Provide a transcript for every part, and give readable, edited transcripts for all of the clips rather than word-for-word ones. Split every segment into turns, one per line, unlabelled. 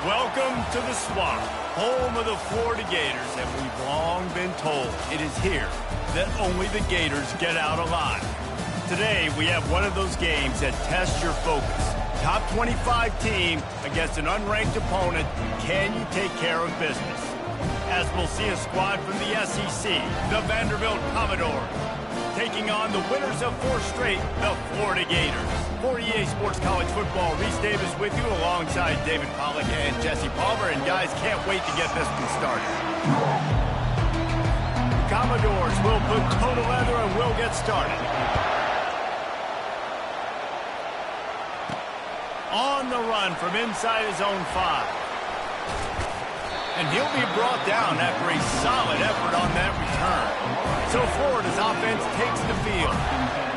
Welcome to the Swamp, home of the Florida Gators, and we've long been told it is here that only the Gators get out alive. Today, we have one of those games that tests your focus. Top 25 team against an unranked opponent. Can you take care of business? As we'll see a squad from the SEC, the Vanderbilt Commodores, taking on the winners of 4 straight, the Florida Gators. For EA Sports College Football, Reese Davis with you alongside David Pollack and Jesse Palmer. And guys, can't wait to get this one started. The Commodores will put toe to leather and we'll get started. On the run from inside his own 5. And he'll be brought down after a solid effort on that return. So Florida's offense takes the field.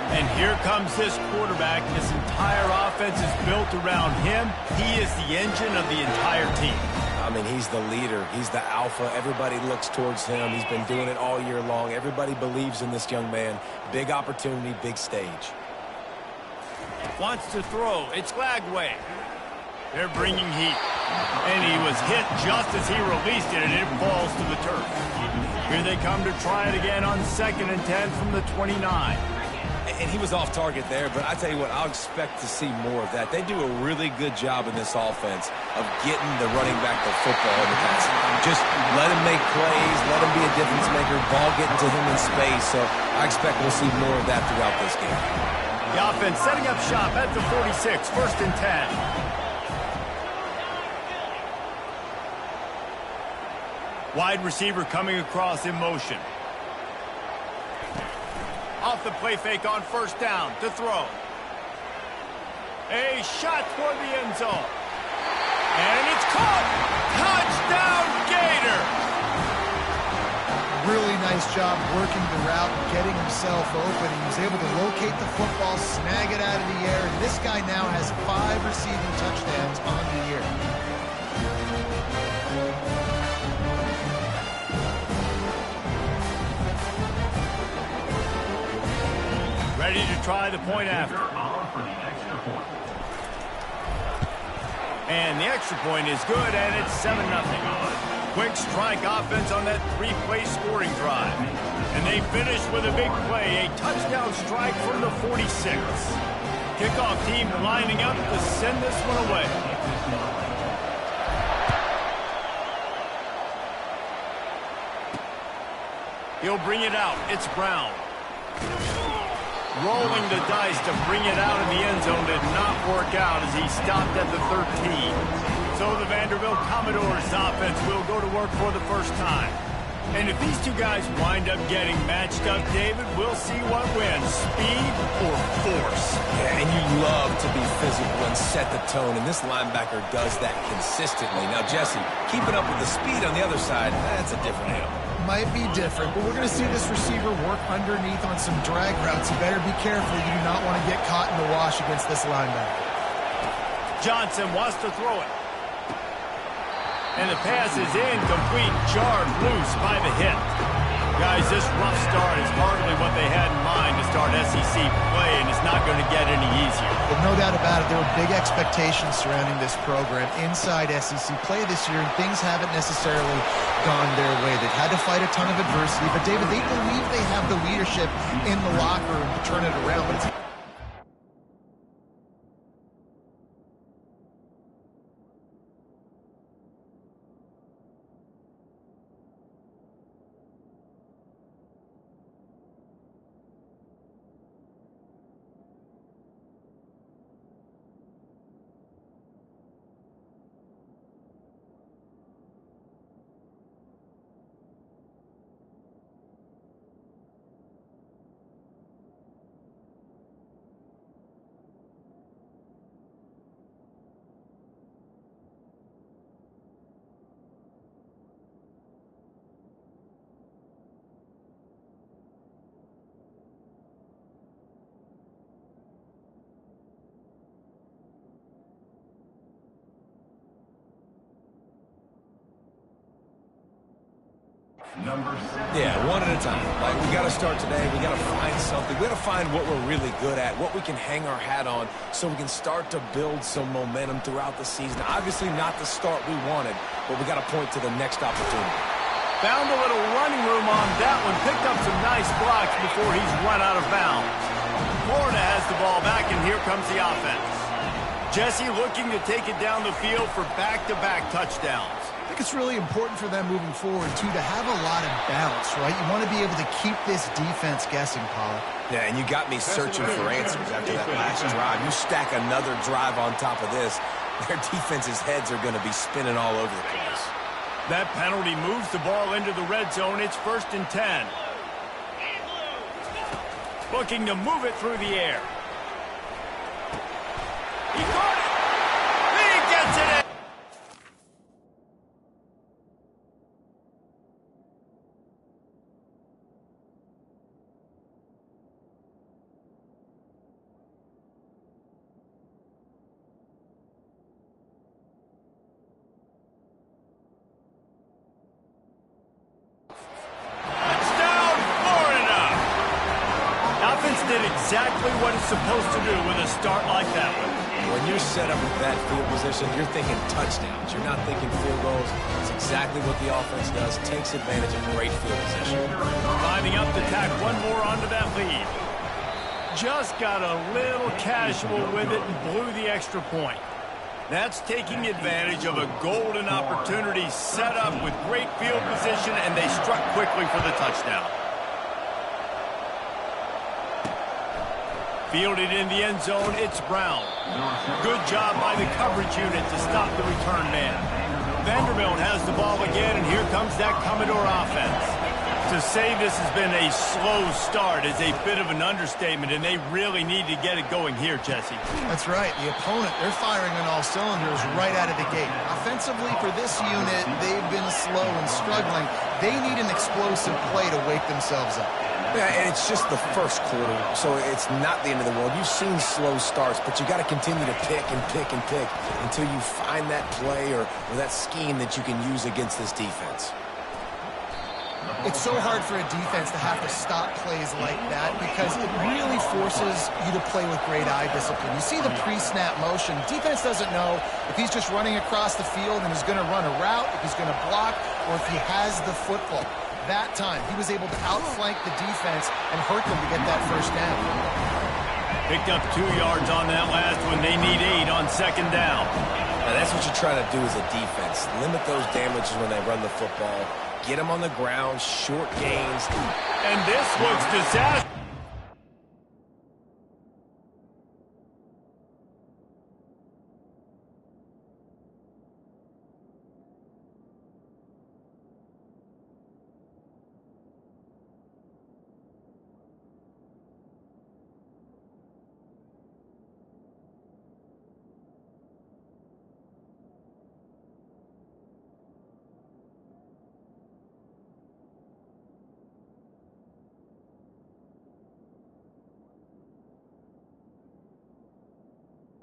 And here comes this quarterback. This entire offense is built around him. He is the engine of the entire team.
I mean, he's the leader. He's the alpha. Everybody looks towards him. He's been doing it all year long. Everybody believes in this young man. Big opportunity, big stage.
Wants to throw. It's Glagway. They're bringing heat. And he was hit just as he released it, and it falls to the turf. Here they come to try it again on 2nd and 10 from the 29.
And he was off target there, but I tell you what, I'll expect to see more of that. They do a really good job in this offense of getting the running back the football in the pass. Just let him make plays, let him be a difference maker, ball getting to him in space. So I expect we'll see more of that throughout this game.
The offense setting up shop at the 46, 1st and 10. Wide receiver coming across in motion. Off the play fake on 1st down to throw. A shot toward the end zone. And it's caught. Touchdown, Gators!
Really nice job working the route and getting himself open. He was able to locate the football, snag it out of the air, and this guy now has 5 receiving touchdowns on the year.
Ready to try the point after. And the extra point is good, and it's 7-0. Quick strike offense on that 3-play scoring drive. And they finish with a big play, a touchdown strike from the 46. Kickoff team lining up to send this one away. He'll bring it out. It's Brown. Rolling the dice to bring it out of the end zone did not work out as he stopped at the 13. So the Vanderbilt Commodores offense will go to work for the first time. And if these two guys wind up getting matched up, David, we'll see what wins, speed or force.
Yeah, and you love to be physical and set the tone, and this linebacker does that consistently. Now, Jesse, keeping up with the speed on the other side, that's a different animal.
Might be different, but we're going to see this receiver work underneath on some drag routes. You better be careful. You do not want to get caught in the wash against this linebacker.
Johnson wants to throw it. And the pass is incomplete, jarred loose by the hit. Guys, this rough start is hardly what they had in mind to start SEC play, and it's not going to get any easier.
But no doubt about it, there were big expectations surrounding this program inside SEC play this year, and things haven't necessarily gone their way. They've had to fight a ton of adversity, but David, they believe they have the leadership in the locker room to turn it around, but it's
Yeah, one at a time. Like, we got to start today. We got to find something. We got to find what we're really good at, what we can hang our hat on, so we can start to build some momentum throughout the season. Obviously not the start we wanted, but we got to point to the next opportunity.
Found a little running room on that one. Picked up some nice blocks before he's run out of bounds. Florida has the ball back, and here comes the offense. Jesse looking to take it down the field for back-to-back touchdowns.
I think it's really important for them moving forward, too, to have a lot of balance, right? You want to be able to keep this defense guessing, Pollard.
Yeah, and you got me searching for answers after that last drive. You stack another drive on top of this, their defense's heads are going to be spinning all over the place.
That penalty moves the ball into the red zone. It's 1st and 10. Looking to move it through the air. He caught it. He gets it in. Did exactly what it's supposed to do with a start like that one.
When you're set up with that field position, you're thinking touchdowns. You're not thinking field goals. It's exactly what the offense does. Takes advantage of great field position.
Lining up to tack one more onto that lead. Just got a little casual with it and blew the extra point. That's taking advantage of a golden opportunity set up with great field position, and they struck quickly for the touchdown. Fielded in the end zone, it's Brown. Good job by the coverage unit to stop the return man. Vanderbilt has the ball again, and here comes that Commodore offense. To say this has been a slow start is a bit of an understatement, and they really need to get it going here, Jesse.
That's right. The opponent, they're firing on all cylinders right out of the gate. Offensively, for this unit, they've been slow and struggling. They need an explosive play to wake themselves up.
Yeah, and it's just the first quarter, so it's not the end of the world. You've seen slow starts, but you got to continue to pick and pick and pick until you find that play or that scheme that you can use against this defense.
It's so hard for a defense to have to stop plays like that because it really forces you to play with great eye discipline. You see the pre-snap motion. Defense doesn't know if he's just running across the field and is going to run a route, if he's going to block, or if he has the football. That time, he was able to outflank the defense and hurt them to get that first down.
Picked up 2 yards on that last one. They need 8 on 2nd down.
Now, that's what you try to do as a defense. Limit those damages when they run the football. Get them on the ground, short gains.
And this looks disastrous.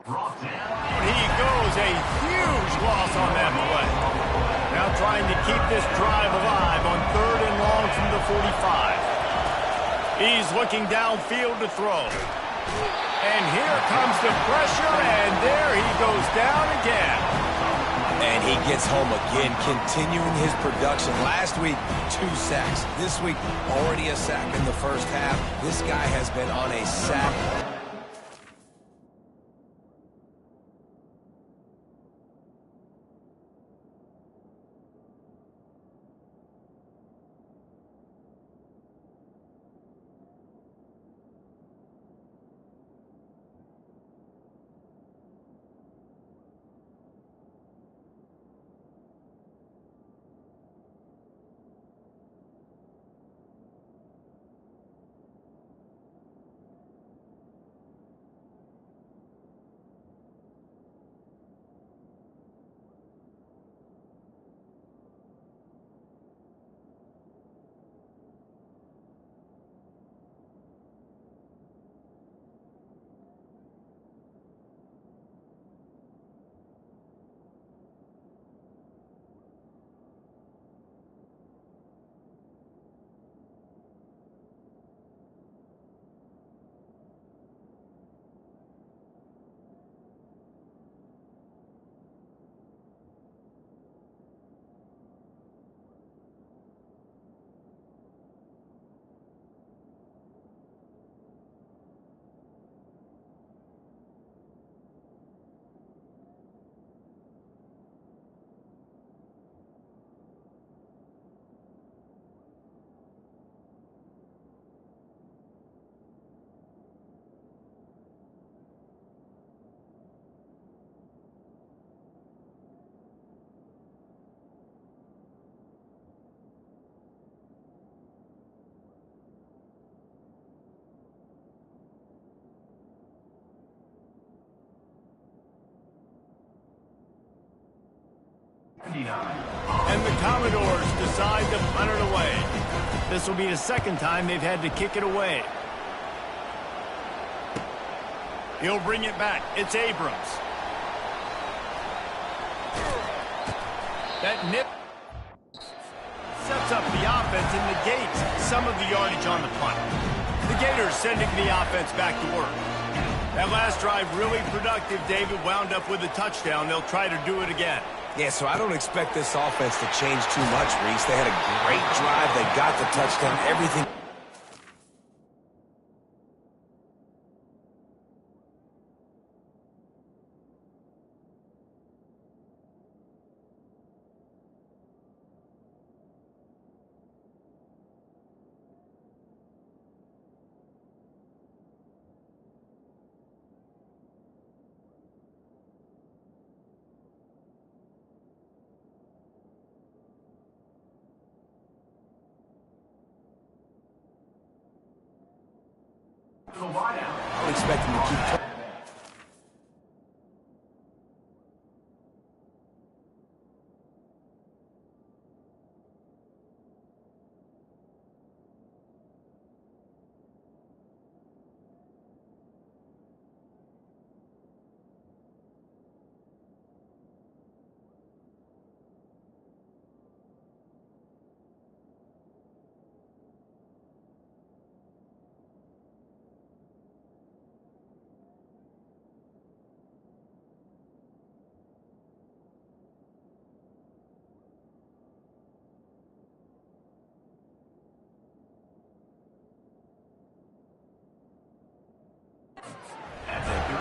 He goes, a huge loss on that play. Now trying to keep this drive alive on 3rd and long from the 45. He's looking downfield to throw. And here comes the pressure, and there he goes down again.
And he gets home again, continuing his production. Last week, 2 sacks. This week, already a sack in the first half. This guy has been on a sack.
And the Commodores decide to punt it away. This will be the second time they've had to kick it away. He'll bring it back. It's Abrams. That nip sets up the offense and negates some of the yardage on the punt. The Gators sending the offense back to work. That last drive really productive. David wound up with a touchdown. They'll try to do it again.
Yeah, so I don't expect this offense to change too much, Reese. They had a great drive. They got the touchdown. Everything. I would expect him to keep.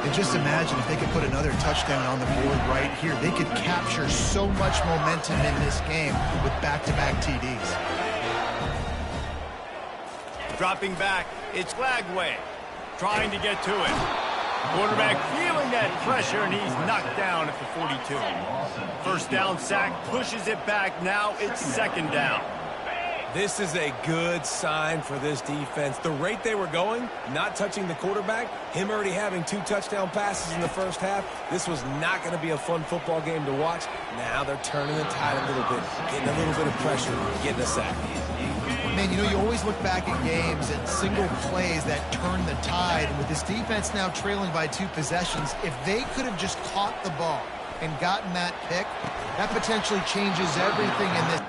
And just imagine if they could put another touchdown on the board right here. They could capture so much momentum in this game with back-to-back TDs.
Dropping back, it's Lagway trying to get to it. Quarterback feeling that pressure, and he's knocked down at the 42. First down sack, pushes it back. Now it's second down.
This is a good sign for this defense. The rate they were going, not touching the quarterback, him already having 2 touchdown passes in the first half, this was not going to be a fun football game to watch. Now they're turning the tide a little bit, getting a little bit of pressure, getting a sack.
Man, you know, you always look back at games and single plays that turn the tide. And with this defense now trailing by 2 possessions, if they could have just caught the ball and gotten that pick, that potentially changes everything in this.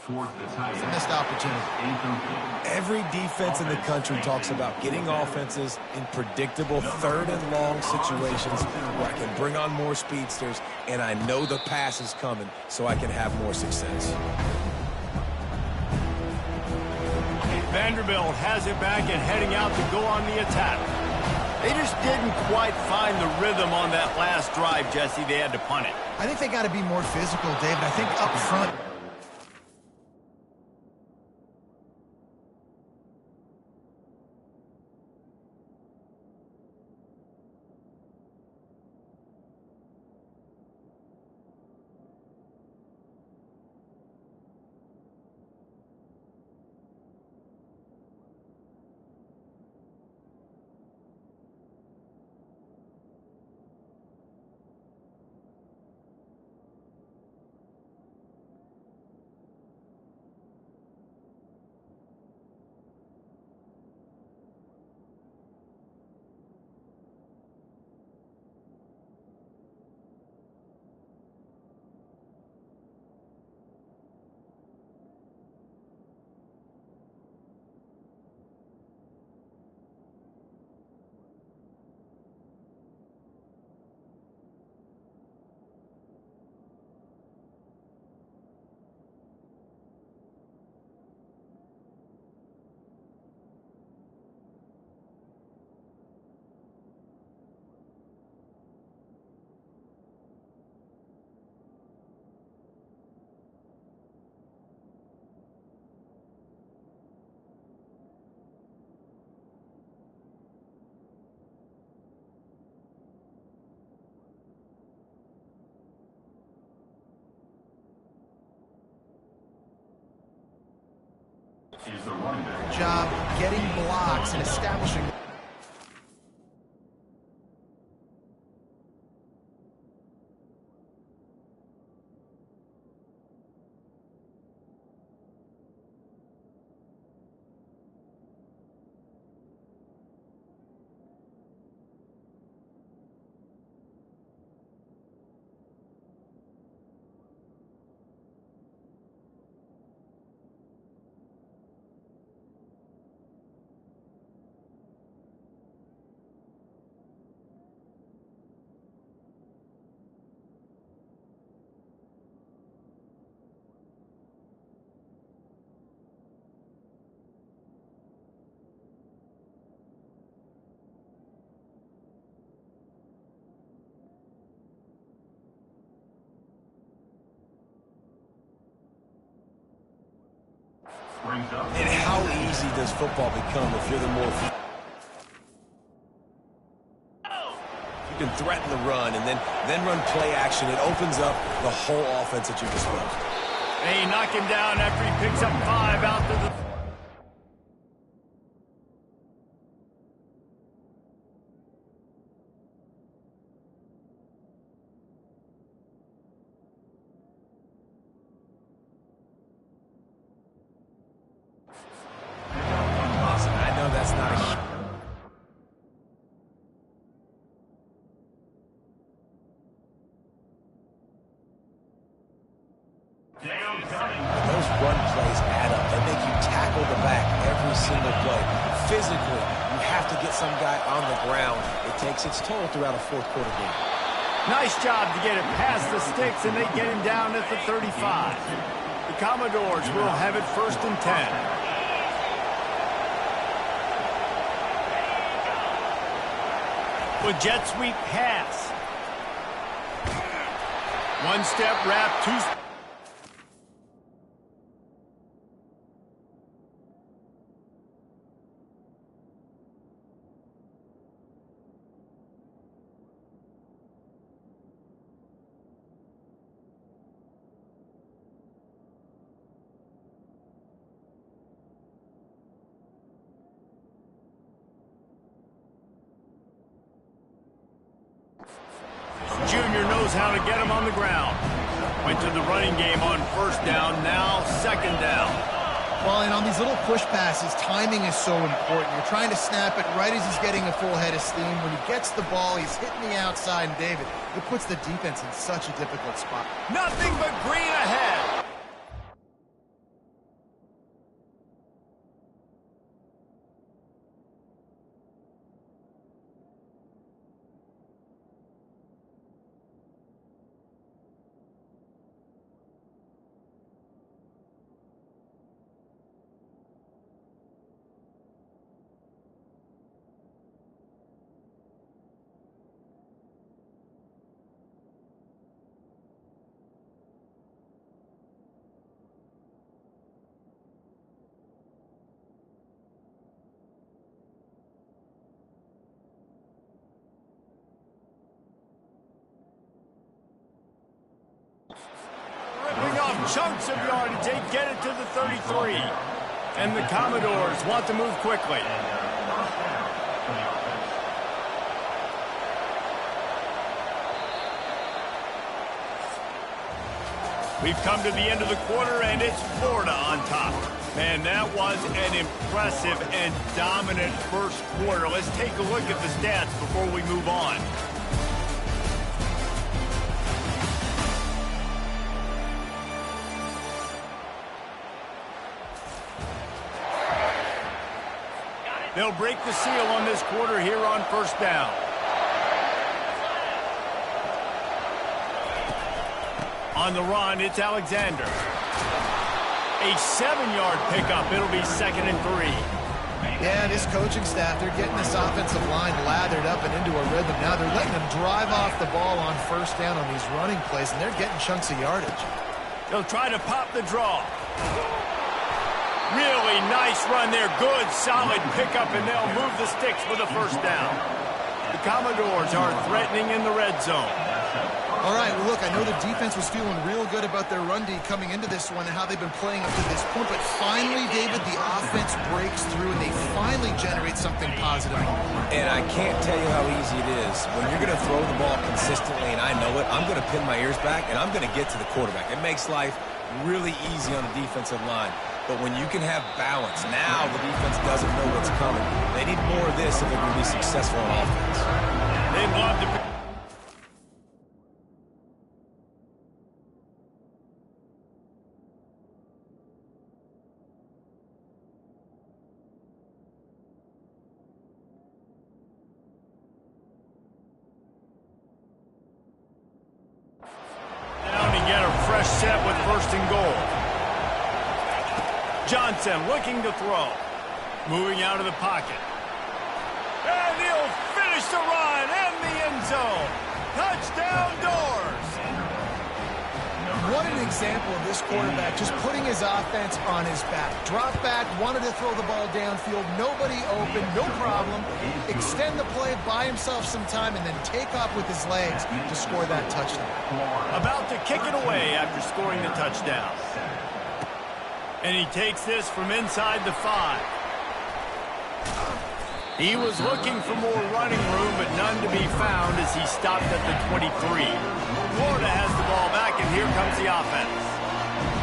It's a missed opportunity.
Every defense in the country talks about getting offenses in predictable third and long situations where I can bring on more speedsters and I know the pass is coming so I can have more success.
Vanderbilt has it back and heading out to go on the attack. They just didn't quite find the rhythm on that last drive, Jesse. They had to punt it.
I think they got to be more physical, David. I think up front. Job getting blocks and establishing.
And how easy does football become if you're the more... You can threaten the run and then run play action. It opens up the whole offense at your disposal.
They knock him down after he picks up 5 out to the...
Those run plays add up. They make you tackle the back every single play. Physically, you have to get some guy on the ground. It takes its toll throughout a fourth quarter game.
Nice job to get it past the sticks, and they get him down at the 35. The Commodores will have it 1st and 10. With jet sweep pass. One step wrap, 2 Junior knows how to get him on the ground. Went to the running game on 1st down, now 2nd down.
Well, and on these little push passes, timing is so important. You're trying to snap it right as he's getting a full head of steam. When he gets the ball, he's hitting the outside, and David, it puts the defense in such a difficult spot.
Nothing but green ahead. chunks of yardage. They get it to the 33. And the Commodores want to move quickly. We've come to the end of the quarter, and it's Florida on top. Man, that was an impressive and dominant first quarter. Let's take a look at the stats before we move on. They'll break the seal on this quarter here on first down. On the run, it's Alexander. A 7-yard pickup. It'll be 2nd and 3.
Yeah, this coaching staff, they're getting this offensive line lathered up and into a rhythm now. They're letting them drive off the ball on first down on these running plays, and they're getting chunks of yardage.
They'll try to pop the draw. Really nice run there. Good, solid pickup, and they'll move the sticks for the first down. The Commodores are threatening in the red zone.
All right, well, look, I know the defense was feeling real good about their run D coming into this one and how they've been playing up to this point, but finally, David, the offense breaks through and they finally generate something positive.
And I can't tell you how easy it is. When you're going to throw the ball consistently, and I know it, I'm going to pin my ears back, and I'm going to get to the quarterback. It makes life really easy on the defensive line. But when you can have balance, now the defense doesn't know what's coming. They need more of this if they're going to be successful on offense.
They'd love to... down and get a fresh set with 1st and goal. Johnson looking to throw. Moving out of the pocket. And he'll finish the run in the end zone. Touchdown Doors.
What an example of this quarterback just putting his offense on his back. Drop back, wanted to throw the ball downfield, nobody open, no problem. Extend the play, buy himself some time, and then take off with his legs to score that touchdown.
About to kick it away after scoring the touchdown. And he takes this from inside the 5. He was looking for more running room, but none to be found as he stopped at the 23. Florida has the ball back, and here comes the offense.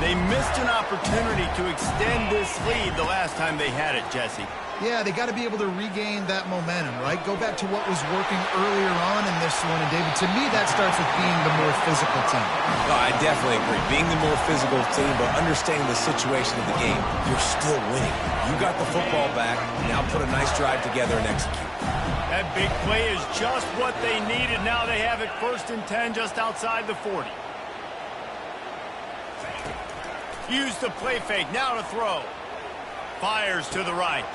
They missed an opportunity to extend this lead the last time they had it, Jesse.
Yeah, they got to be able to regain that momentum, right? Go back to what was working earlier on in this one. And, David, to me, that starts with being the more physical team.
No, I definitely agree. Being the more physical team, but understanding the situation of the game, you're still winning. You got the football back. Now put a nice drive together and execute.
That big play is just what they needed. Now they have it 1st and 10 just outside the 40. Use the play fake. Now to throw. Fires to the right.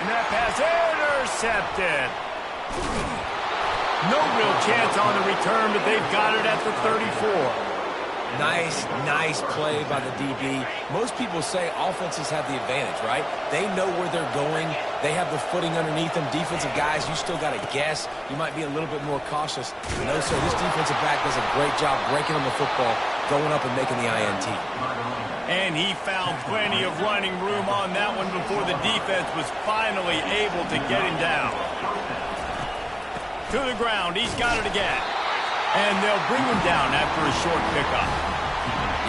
And that pass intercepted. No real chance on the return, but they've got it at the 34.
Nice play by the DB. Most people say offenses have the advantage, right? They know where they're going. They have the footing underneath them. Defensive guys, you still got to guess. You might be a little bit more cautious. No, sir, this defensive back does a great job breaking on the football, going up and making the INT.
And he found plenty of running room on that one before the defense was finally able to get him down. To the ground, he's got it again. And they'll bring him down after a short pickup.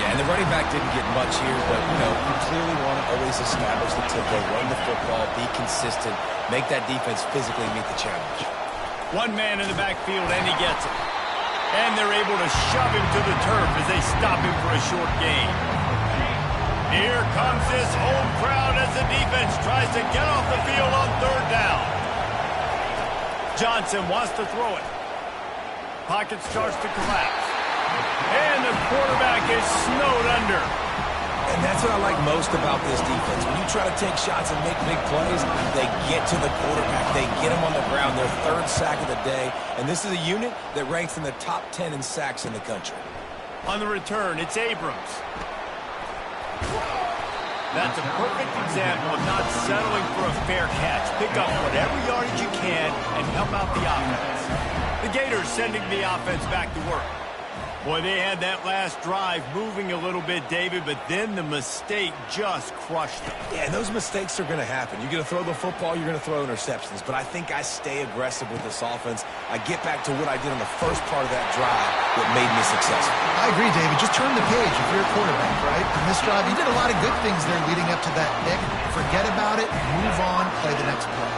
Yeah, and the running back didn't get much here, but, you clearly want to always establish the tempo, run the football, be consistent, make that defense physically meet the challenge.
One man in the backfield, and he gets it. And they're able to shove him to the turf as they stop him for a short gain. Here comes this home crowd as the defense tries to get off the field on 3rd down. Johnson wants to throw it. Pocket starts to collapse. And the quarterback is snowed under.
And that's what I like most about this defense. When you try to take shots and make big plays, they get to the quarterback. They get him on the ground. Their 3rd sack of the day. And this is a unit that ranks in the top 10 in sacks in the country.
On the return, it's Abrams. That's a perfect example of not settling for a fair catch. Pick up whatever yardage you can and help out the offense. The Gators sending the offense back to work. Boy, they had that last drive moving a little bit, David, but then the mistake just crushed them.
Yeah, and those mistakes are going to happen. You're going to throw the football, you're going to throw interceptions. But I think I stay aggressive with this offense. I get back to what I did on the first part of that drive that made me successful.
I agree, David. Just turn the page if you're a quarterback, right? In this drive, you did a lot of good things there leading up to that pick. Forget about it, move on, play the next play.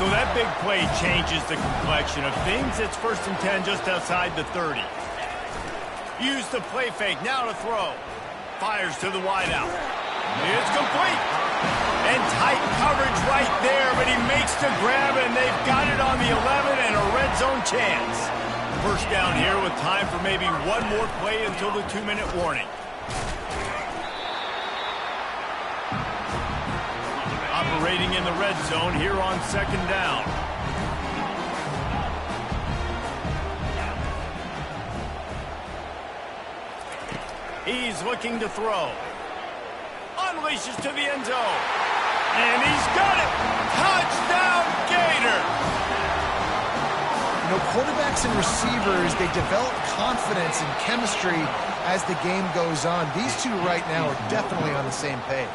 So that big play changes the complexion of things. It's 1st and 10 just outside the 30. Use the play fake, now to throw. Fires to the wideout. It's complete. And tight coverage right there, but he makes the grab, and they've got it on the 11 and a red zone chance. First down here with time for maybe one more play until the 2-minute warning. Operating in the red zone here on 2nd down. He's looking to throw. Unleashes to the end zone. And he's got it. Touchdown, Gator.
You know, quarterbacks and receivers, they develop confidence and chemistry as the game goes on. These two right now are definitely on the same page.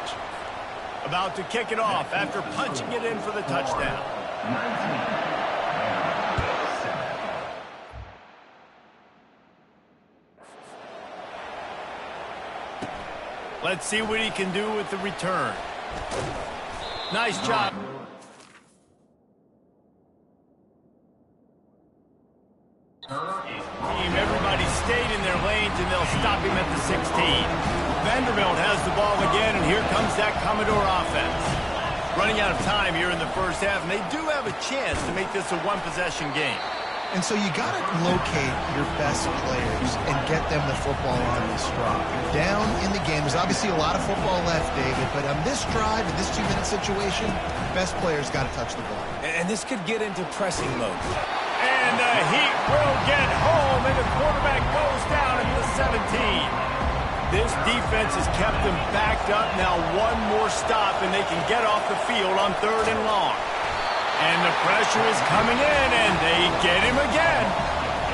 About to kick it off after punching it in for the touchdown. Let's see what he can do with the return. Nice job. Everybody stayed in their lanes, and they'll stop him at the 16. Vanderbilt has the ball again, and here comes that Commodore offense. Running out of time here in the first half, and they do have a chance to make this a one-possession game.
And so you got to locate your best players and get them the football on this drive. You're down in the game. There's obviously a lot of football left, David, but on this drive, in this 2-minute situation, best players got to touch the ball.
And this could get into pressing mode.
And the Heat will get home, and the quarterback goes down at the 17. This defense has kept them backed up. Now one more stop, and they can get off the field on 3rd and long. And the pressure is coming in, and they get him again.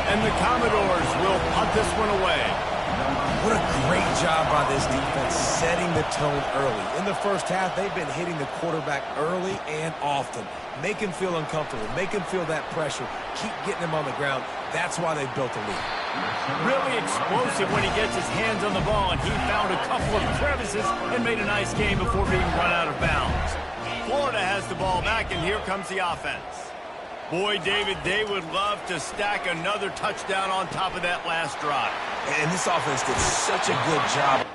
And the Commodores will punt this one away.
What a great job by this defense setting the tone early. In the first half, they've been hitting the quarterback early and often. Make him feel uncomfortable. Make him feel that pressure. Keep getting him on the ground. That's why they've built a lead.
Really explosive when he gets his hands on the ball, and he found a couple of crevices and made a nice game before being run out of bounds. Florida has the ball back, and here comes the offense. Boy, David, they would love to stack another touchdown on top of that last drive.
And this offense did such a good job.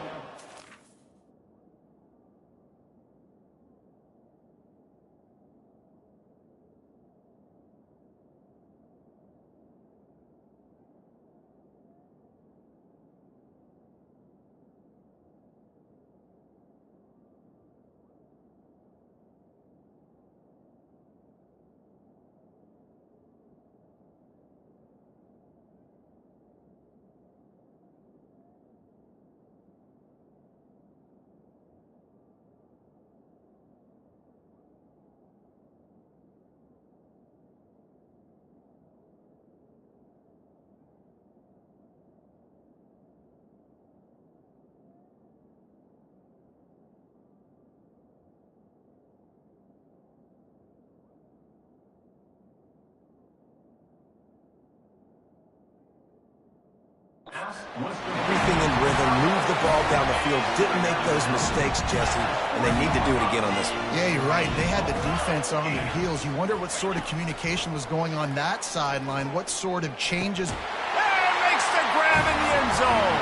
Everything in rhythm, moved the ball down the field, didn't make those mistakes, Jesse, and they need to do it again on this one.
Yeah, you're right. They had the defense on their heels. You wonder what sort of communication was going on that sideline, what sort of changes.
And makes the grab in the end zone.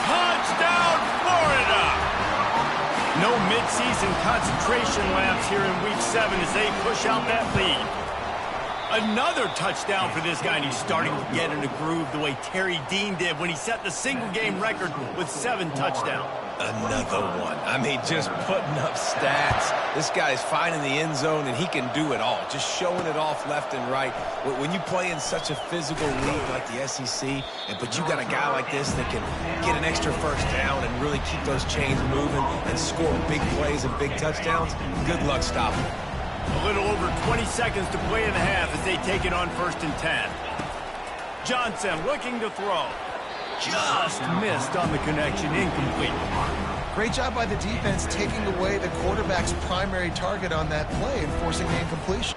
Touchdown, Florida! No midseason concentration laps here in Week 7 as they push out that lead. Another touchdown for this guy, and he's starting to get in the groove the way Terry Dean did when he set the single-game record with 7 touchdowns.
Another one. I mean, just putting up stats. This guy's finding the end zone, and he can do it all. Just showing it off left and right. When you play in such a physical league like the SEC, but you got a guy like this that can get an extra first down and really keep those chains moving and score big plays and big touchdowns, good luck stopping him.
A little over 20 seconds to play in the half as they take it on 1st and 10. Johnson looking to throw. just missed on the connection, incomplete.
Great job by the defense taking away the quarterback's primary target on that play and forcing the incompletion.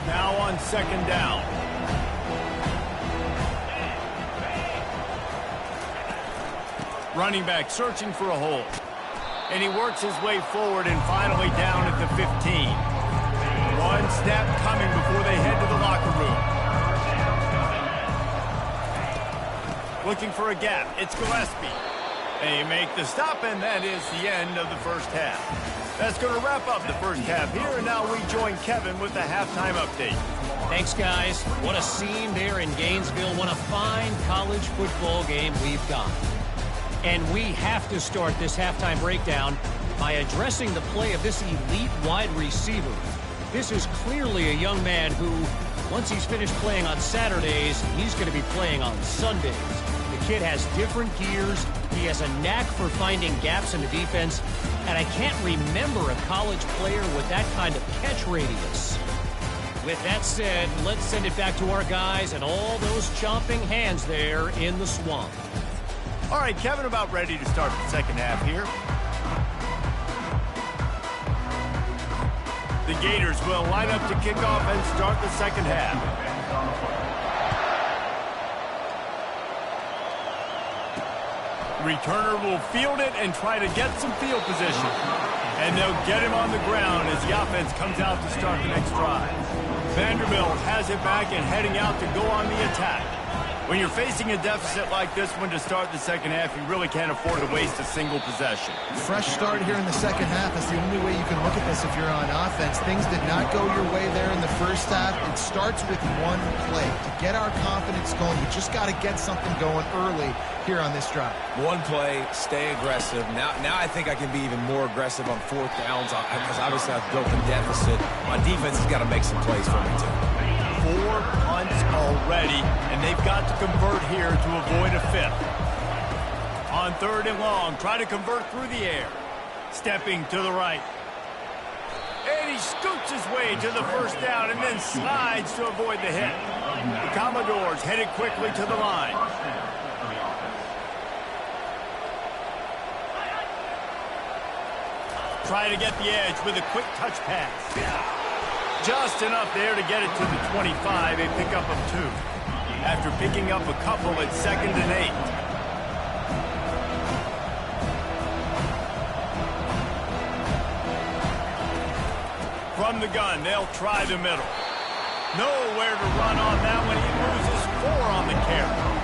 Now on second down. Running back searching for a hole. And he works his way forward and finally down at the 15. One snap coming before they head to the locker room. Looking for a gap. It's Gillespie. They make the stop, and that is the end of the first half. That's going to wrap up the first half here, and now we join Kevin with the halftime update.
Thanks, guys. What a scene there in Gainesville. What a fine college football game we've got. And we have to start this halftime breakdown by addressing the play of this elite wide receiver. This is clearly a young man who, once he's finished playing on Saturdays, he's going to be playing on Sundays. The kid has different gears. He has a knack for finding gaps in the defense. And I can't remember a college player with that kind of catch radius. With that said, let's send it back to our guys and all those chomping hands there in the swamp.
All right, Kevin, about ready to start the second half here. The Gators will line up to kick off and start the second half. Returner will field it and try to get some field position. And they'll get him on the ground as the offense comes out to start the next drive. Vanderbilt has it back and heading out to go on the attack. When you're facing a deficit like this one to start the second half, you really can't afford to waste a single possession.
Fresh start here in the second half is the only way you can look at this if you're on offense. Things did not go your way there in the first half. It starts with one play. To get our confidence going, we just got to get something going early here on this drive.
One play, stay aggressive. Now I think I can be even more aggressive on fourth downs because obviously I've built a deficit. My defense has got to make some plays for me too.
4 punts already, and they've got to convert here to avoid a fifth. On third and long, try to convert through the air. Stepping to the right. And he scoots his way to the first down and then slides to avoid the hit. The Commodores headed quickly to the line. Try to get the edge with a quick touch pass. Just enough there to get it to the 25, a pickup of 2. After picking up a couple, it's 2nd and 8. From the gun, they'll try the middle. Nowhere to run on that one. He loses 4 on the carry.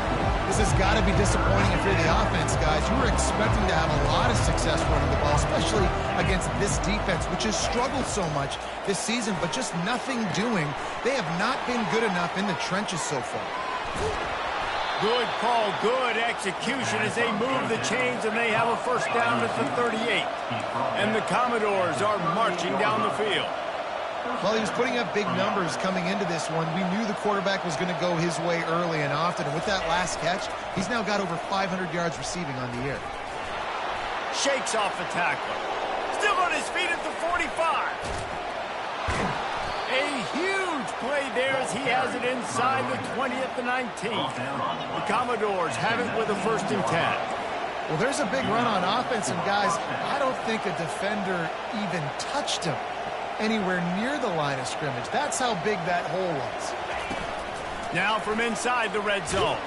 This has got to be disappointing if you're the offense, guys. You were expecting to have a lot of success running the ball, especially against this defense, which has struggled so much this season, but just nothing doing. They have not been good enough in the trenches so far.
Good call, good execution as they move the chains, and they have a first down at the 38. And the Commodores are marching down the field.
Well, he was putting up big numbers coming into this one. We knew the quarterback was going to go his way early and often. And with that last catch, he's now got over 500 yards receiving on the year.
Shakes off the tackler. Still on his feet at the 45. A huge play there as he has it inside the 20 at the 19. The Commodores have it with a 1st and 10.
Well, there's a big run on offense, and guys, I don't think a defender even touched him anywhere near the line of scrimmage. That's how big that hole was.
Now from inside the red zone.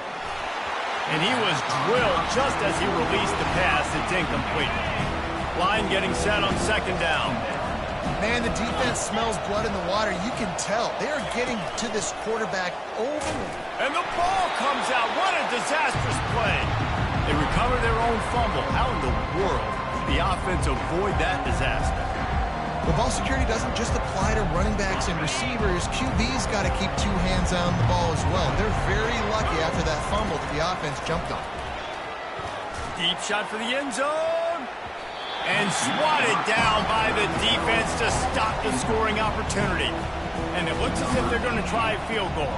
And he was drilled just as he released the pass. It's incomplete. Line getting set on 2nd down.
Man, the defense smells blood in the water. You can tell. They are getting to this quarterback over.
And the ball comes out. What a disastrous play. They recover their own fumble. How in the world did the offense avoid that disaster?
Well, ball security doesn't just apply to running backs and receivers. QB's got to keep 2 hands on the ball as well. They're very lucky after that fumble that the offense jumped on.
Deep shot for the end zone. And swatted down by the defense to stop the scoring opportunity. And it looks as if they're going to try a field goal.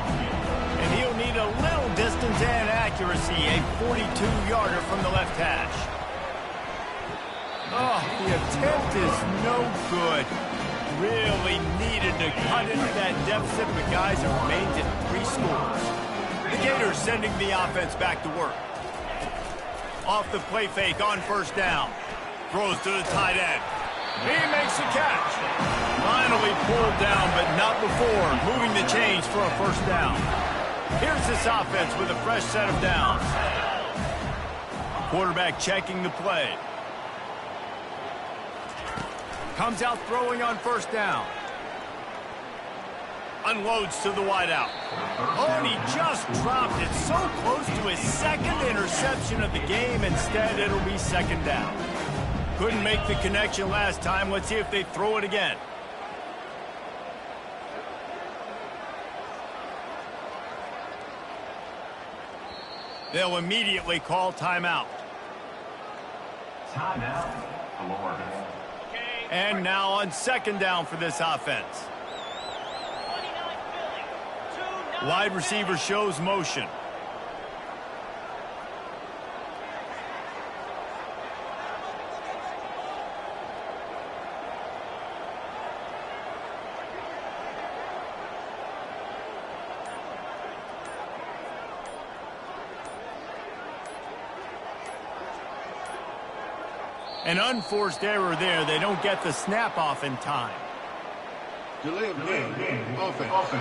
And he'll need a little distance and accuracy, a 42-yarder from the left hash. Oh, the attempt is no good. really needed to cut into that deficit, but guys, it remains at 3 scores. The Gators sending the offense back to work. Off the play fake on first down. Throws to the tight end. He makes the catch. Finally pulled down, but not before moving the chains for a first down. Here's this offense with a fresh set of downs. Quarterback checking the play. Comes out throwing on first down. Unloads to the wideout. Oh, and he just dropped it so close to his second interception of the game. Instead, it'll be second down. Couldn't make the connection last time. Let's see if they throw it again. They'll immediately call timeout.
Timeout.
And now on second down for this offense. Wide receiver shows motion. An unforced error there. They don't get the snap off in time.
Delay of game. Offense.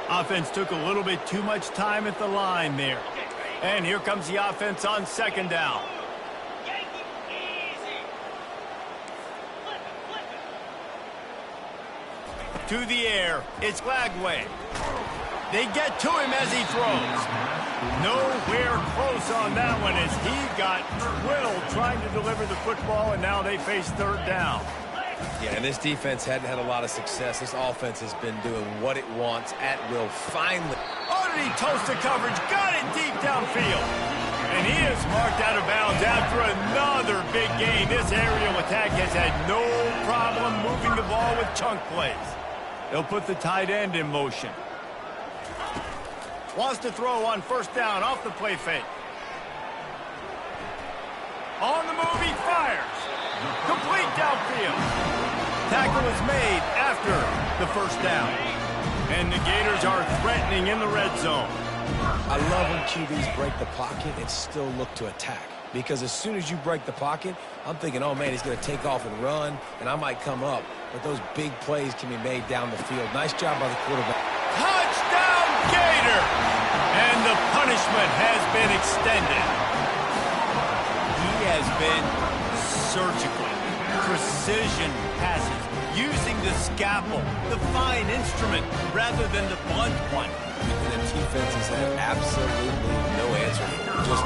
Offense took a little bit too much time at the line there. And here comes the offense on second down. To the air. It's Lagway. They get to him as he throws. Nowhere close on that one as he got drilled trying to deliver the football, and now they face third down.
Yeah, and this defense hadn't had a lot of success. This offense has been doing what it wants at will. Finally.
Oh, did he toast the coverage? Got it deep downfield. And he is marked out of bounds after another big gain. This aerial attack has had no problem moving the ball with chunk plays. They'll put the tight end in motion. Wants to throw on first down off the play fake. On the move, he fires. Complete downfield. Tackle is made after the first down. And the Gators are threatening in the red zone.
I love when QBs break the pocket and still look to attack. Because as soon as you break the pocket, I'm thinking, oh, man, he's going to take off and run, and I might come up. But those big plays can be made down the field. Nice job by the quarterback.
Touchdown, Gator! And the punishment has been extended. He has been surgical. Precision passes, using the scalpel, the fine instrument, rather than the blunt one.
And the defense has had absolutely no answer for him. Just,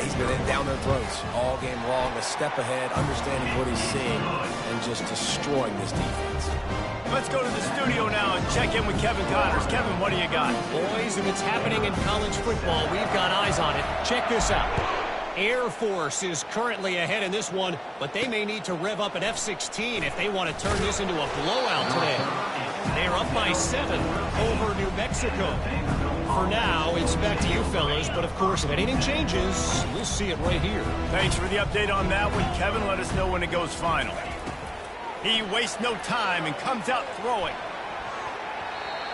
he's been down their throats all game long, a step ahead, understanding what he's seeing, and just destroying this defense.
Let's go to the studio now and check in with Kevin Connors. Kevin, what do you got?
Boys, if it's happening in college football, we've got eyes on it. Check this out. Air Force is currently ahead in this one, but they may need to rev up an F-16 if they want to turn this into a blowout today. They're up by 7 over New Mexico. For now, it's back to you fellas, but of course, if anything changes, we'll see it right here.
Thanks for the update on that one, Kevin. Let us know when it goes final. He wastes no time and comes out throwing.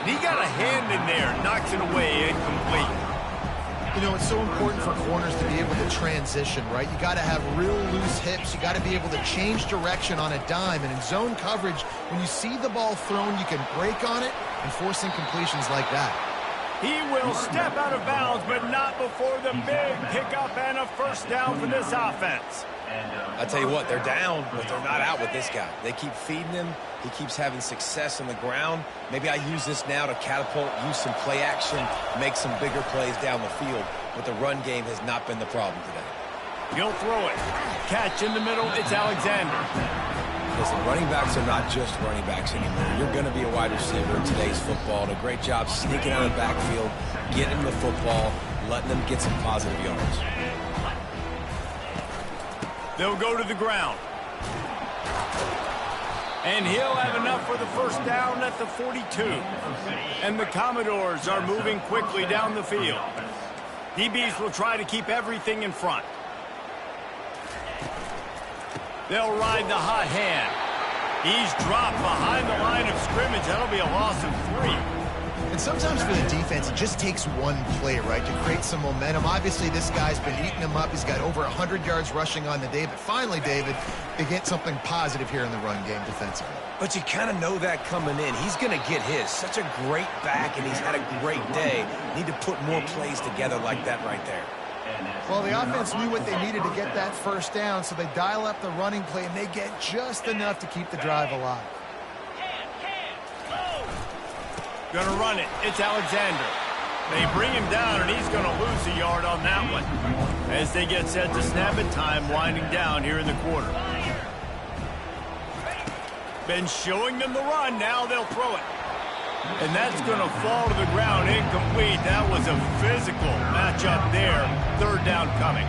And he got a hand in there, knocks it away, incomplete.
You know, it's so important for corners to be able to transition, right? You got to have real loose hips. You got to be able to change direction on a dime. And in zone coverage, when you see the ball thrown, you can break on it and force incompletions like that.
He will step out of bounds, but not before the big pickup and a first down for this offense.
I tell you what, they're down, but they're not out with this guy. They keep feeding him. He keeps having success on the ground. Maybe I use this now to catapult, use some play action, make some bigger plays down the field. But the run game has not been the problem today.
He'll throw it. Catch in the middle. It's Alexander.
Listen, running backs are not just running backs anymore. You're going to be a wide receiver in today's football. And a great job sneaking out of the backfield, getting the football, letting them get some positive yards.
They'll go to the ground. And he'll have enough for the first down at the 42. And the Commodores are moving quickly down the field. DBs will try to keep everything in front. They'll ride the hot hand. He's dropped behind the line of scrimmage. That'll be a loss of 3.
And sometimes for the defense, it just takes one play, right, to create some momentum. Obviously, this guy's been eating him up. He's got over 100 yards rushing on the day. But finally, David, they get something positive here in the run game defensively.
But you kind of know that coming in. He's going to get his. Such a great back, and he's had a great day. Need to put more plays together like that right there.
Well, the offense knew what they needed to get that first down, so they dial up the running play, and they get just enough to keep the drive alive.
Gonna run it. It's Alexander. They bring him down, and he's gonna lose a yard on that one. As they get set to snap it, time winding down here in the quarter. Been showing them the run. Now they'll throw it. And that's going to fall to the ground incomplete. That was a physical matchup there. Third down coming.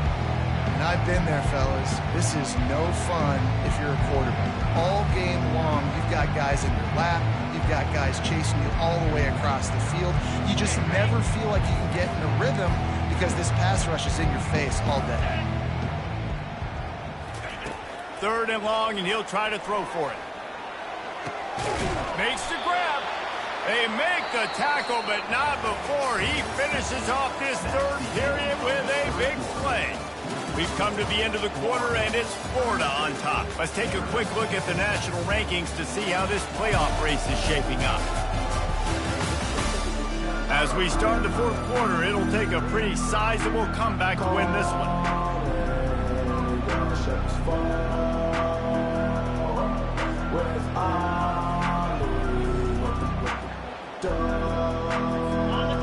And I've been there, fellas. This is no fun if you're a quarterback. All game long, you've got guys in your lap. You've got guys chasing you all the way across the field. You just never feel like you can get in a rhythm because this pass rush is in your face all day.
Third and long, and he'll try to throw for it. Makes the grab. They make the tackle, but not before he finishes off this third period with a big play. We've come to the end of the quarter, and it's Florida on top. Let's take a quick look at the national rankings to see how this playoff race is shaping up. As we start the fourth quarter, it'll take a pretty sizable comeback to win this one.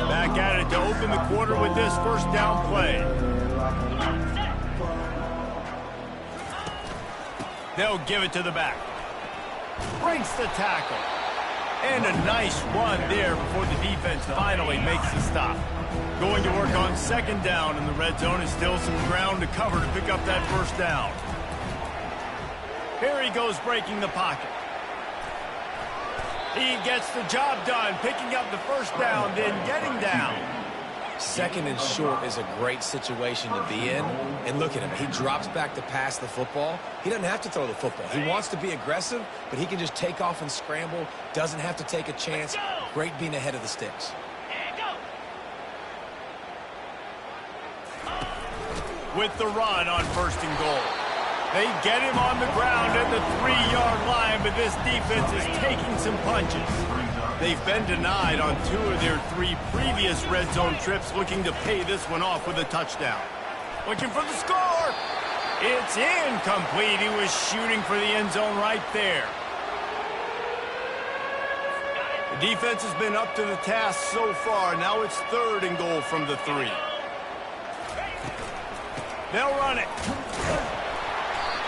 Back at it to open the quarter with this first down play. They'll give it to the back. Breaks the tackle. And a nice run there before the defense finally makes the stop. Going to work on second down in the red zone is still some ground to cover to pick up that first down. Here he goes breaking the pocket. He gets the job done, picking up the first down, then getting down.
Second and short is a great situation to be in. And look at him. He drops back to pass the football. He doesn't have to throw the football. He wants to be aggressive, but he can just take off and scramble. Doesn't have to take a chance. Great being ahead of the sticks.
With the run on first and goal. They get him on the ground at the 3-yard line, but this defense is taking some punches. They've been denied on 2 of their 3 previous red zone trips, looking to pay this one off with a touchdown. Looking for the score. It's incomplete. He was shooting for the end zone right there. The defense has been up to the task so far. Now it's third and goal from the 3. They'll run it.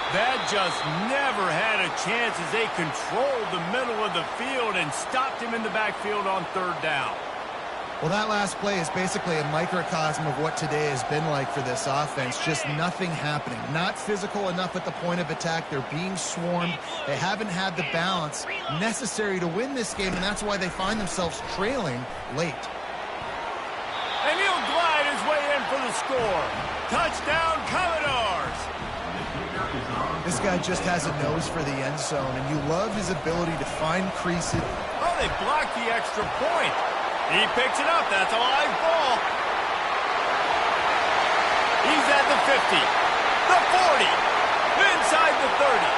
That just never had a chance as they controlled the middle of the field and stopped him in the backfield on third down.
Well, that last play is basically a microcosm of what today has been like for this offense. Just nothing happening. Not physical enough at the point of attack. They're being swarmed. They haven't had the balance necessary to win this game, and that's why they find themselves trailing late.
And he'll glide his way in for the score. Touchdown, Commodores!
This guy just has a nose for the end zone, and you love his ability to find creases.
Oh, they blocked the extra point. He picks it up. That's a live ball. He's at the 50, the 40, inside the 30,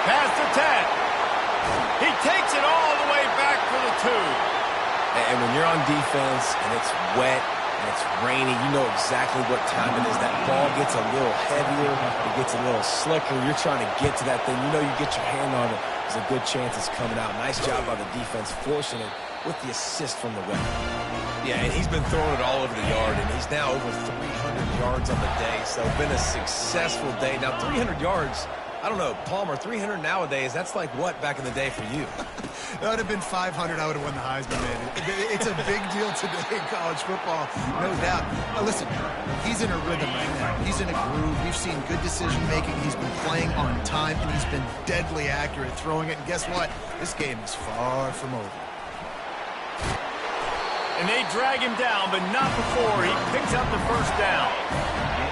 past the 10. He takes it all the way back for the 2.
And when you're on defense and it's wet and it's rainy, you know exactly what time it is. That ball gets a little heavier, it gets a little slicker. You're trying to get to that thing. You know you get your hand on it. There's a good chance it's coming out. Nice job by the defense forcing it with the assist from the wet. Yeah, and he's been throwing it all over the yard, and he's now over 300 yards on the day. So been a successful day. Now 300 yards, I don't know, Palmer, 300 nowadays, that's like what back in the day for you?
That would have been 500. I would have won the Heisman, man. It's a big deal today in college football, no doubt. Now, listen, he's in a rhythm right now. He's in a groove. We've seen good decision-making. He's been playing on time, and he's been deadly accurate throwing it. And guess what? This game is far from over.
And they drag him down, but not before he picks up the first down.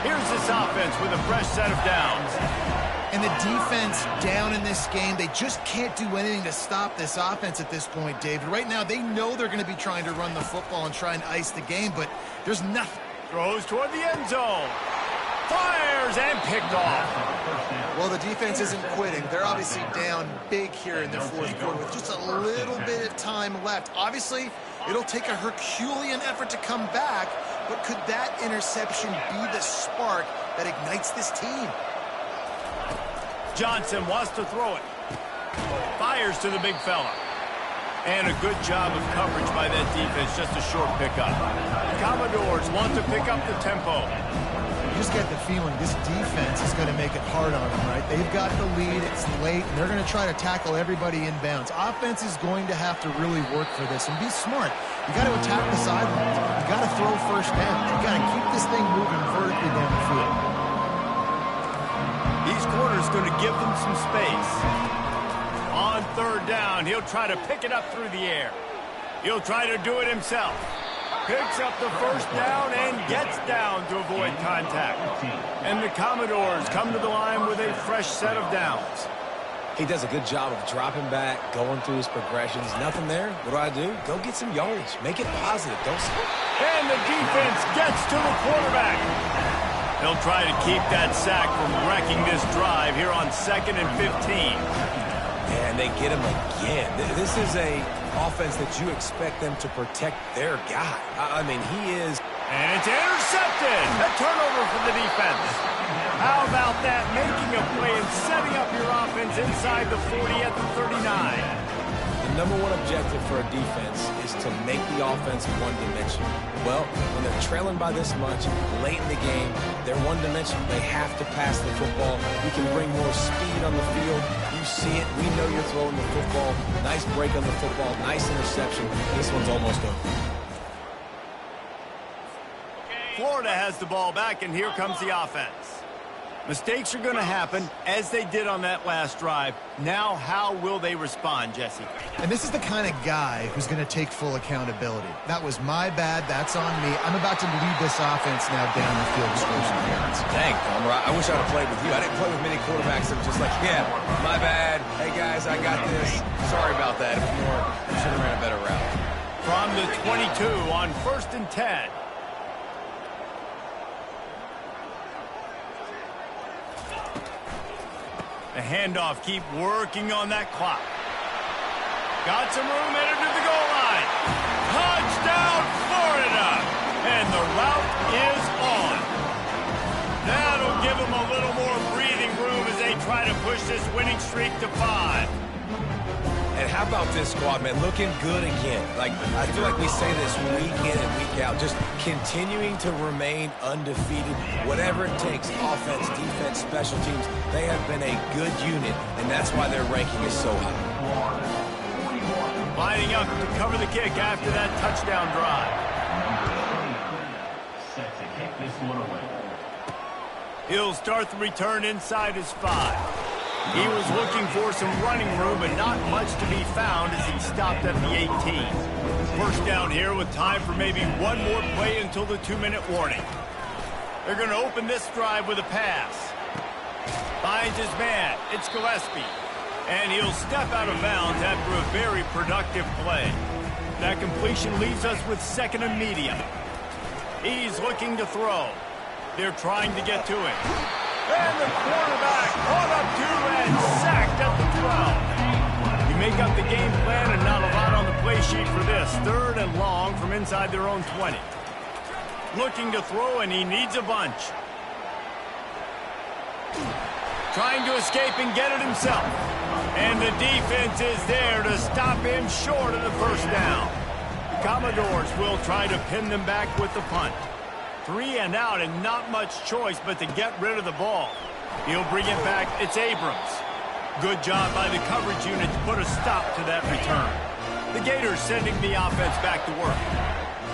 Here's this offense with a fresh set of downs.
And the defense down in this game, they just can't do anything to stop this offense at this point, David. Right now, they know they're going to be trying to run the football and try and ice the game, but there's nothing.
Throws toward the end zone. Fires and picked off.
Well, the defense isn't quitting. They're obviously down big here in the fourth quarter with just a little bit of time left. Obviously, it'll take a Herculean effort to come back, but could that interception be the spark that ignites this team?
Johnson wants to throw it. Fires to the big fella. And a good job of coverage by that defense, just a short pickup. The Commodores want to pick up the tempo.
You just get the feeling this defense is going to make it hard on them, right? They've got the lead, it's late, and they're going to try to tackle everybody inbounds. Offense is going to have to really work for this and be smart. You got to attack the sidelines. You got to throw first down. You got to keep this thing moving vertically down the field.
These corners going to give them some space. On third down, he'll try to pick it up through the air. He'll try to do it himself. Picks up the first down and gets down to avoid contact. And the Commodores come to the line with a fresh set of downs.
He does a good job of dropping back, going through his progressions. Nothing there. What do? Go get some yardage. Make it positive. Don't stop.
And the defense gets to the quarterback. They'll try to keep that sack from wrecking this drive here on 2nd and 15.
And they get him again. This is a offense that you expect them to protect their guy. I mean, he is.
And it's intercepted. A turnover for the defense. How about that? Making a play and setting up your offense inside the 40 at the 39.
The number one objective for a defense is to make the offense one-dimensional. Well, when they're trailing by this much, late in the game, they're one-dimensional. They have to pass the football. We can bring more speed on the field. You see it. We know you're throwing the football. Nice break on the football. Nice interception. This one's almost over.
Florida has the ball back, and here comes the offense. Mistakes are going to happen, as they did on that last drive. Now, how will they respond, Jesse?
And this is the kind of guy who's going to take full accountability. That was my bad. That's on me. I'm about to lead this offense now down the field to score some points.
Dang, Palmer, I wish I would have played with you. I didn't play with many quarterbacks that were just like, yeah, my bad. Hey, guys, I got this. Sorry about that. If more, I should have ran a better route.
From the 22 on 1st and 10. The handoff, keep working on that clock. Got some room, headed to the goal line. Touchdown, Florida! And the route is on. That'll give them a little more breathing room as they try to push this winning streak to 5.
And how about this squad, man? Looking good again. Like, I feel like we say this week in and week out. Just continuing to remain undefeated. Whatever it takes, offense, defense, special teams, they have been a good unit, and that's why their ranking is so high.
Lining up to cover the kick after that touchdown drive.
Set to kick this one away.
He'll start the return inside his 5. He was looking for some running room, but not much to be found as he stopped at the 18. First down here with time for maybe one more play until the 2-minute warning. They're going to open this drive with a pass. Finds his man. It's Gillespie. And he'll step out of bounds after a very productive play. That completion leaves us with 2nd and medium. He's looking to throw. They're trying to get to him. And the quarterback caught up to and sacked at the 12. You make up the game plan and not a lot on the play sheet for this. 3rd and long from inside their own 20. Looking to throw, and he needs a bunch. Trying to escape and get it himself. And the defense is there to stop him short of the first down. The Commodores will try to pin them back with the punt. 3 and out, and not much choice but to get rid of the ball. He'll bring it back. It's Abrams. Good job by the coverage unit to put a stop to that return. The Gators sending the offense back to work.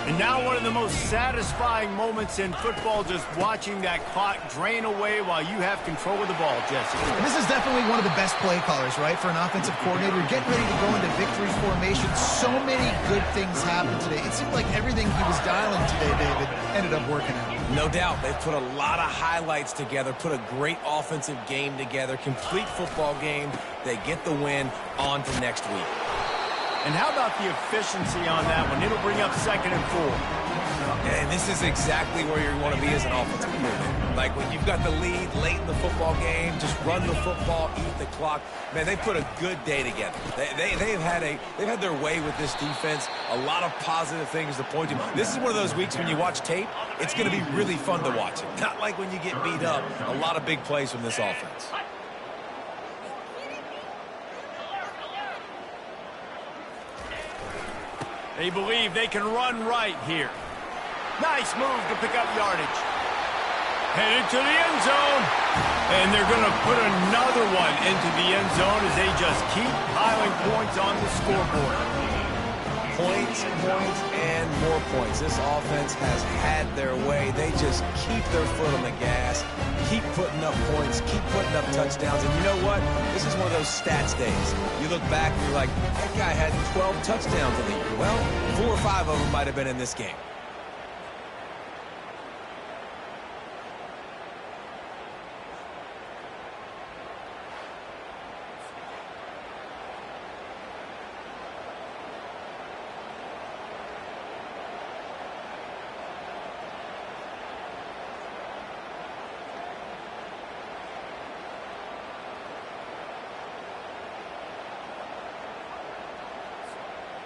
And now one of the most satisfying moments in football, just watching that clock drain away while you have control of the ball, Jesse.
And this is definitely one of the best play callers, right, for an offensive coordinator. Getting ready to go into victory formation. So many good things happened today. It seemed like everything he was dialing today, David, ended up working out.
No doubt. They've put a lot of highlights together, put a great offensive game together, complete football game. They get the win. On to next week.
And how about the efficiency on that one? It'll bring up 2nd and 4.
And this is exactly where you want to be as an offensive coordinator. Like when you've got the lead late in the football game, just run the football, eat the clock. Man, they put a good day together. They've had their way with this defense. A lot of positive things to point to. This is one of those weeks when you watch tape, it's going to be really fun to watch it. Not like when you get beat up. A lot of big plays from this offense.
They believe they can run right here. Nice move to pick up yardage. Headed to the end zone. And they're going to put another one into the end zone as they just keep piling points on the scoreboard.
Points, and more points. This offense has had their way. They just keep their foot on the gas, keep putting up points, keep putting up touchdowns. And you know what? This is one of those stats days. You look back and you're like, that guy had 12 touchdowns in the year. Well, 4 or 5 of them might have been in this game.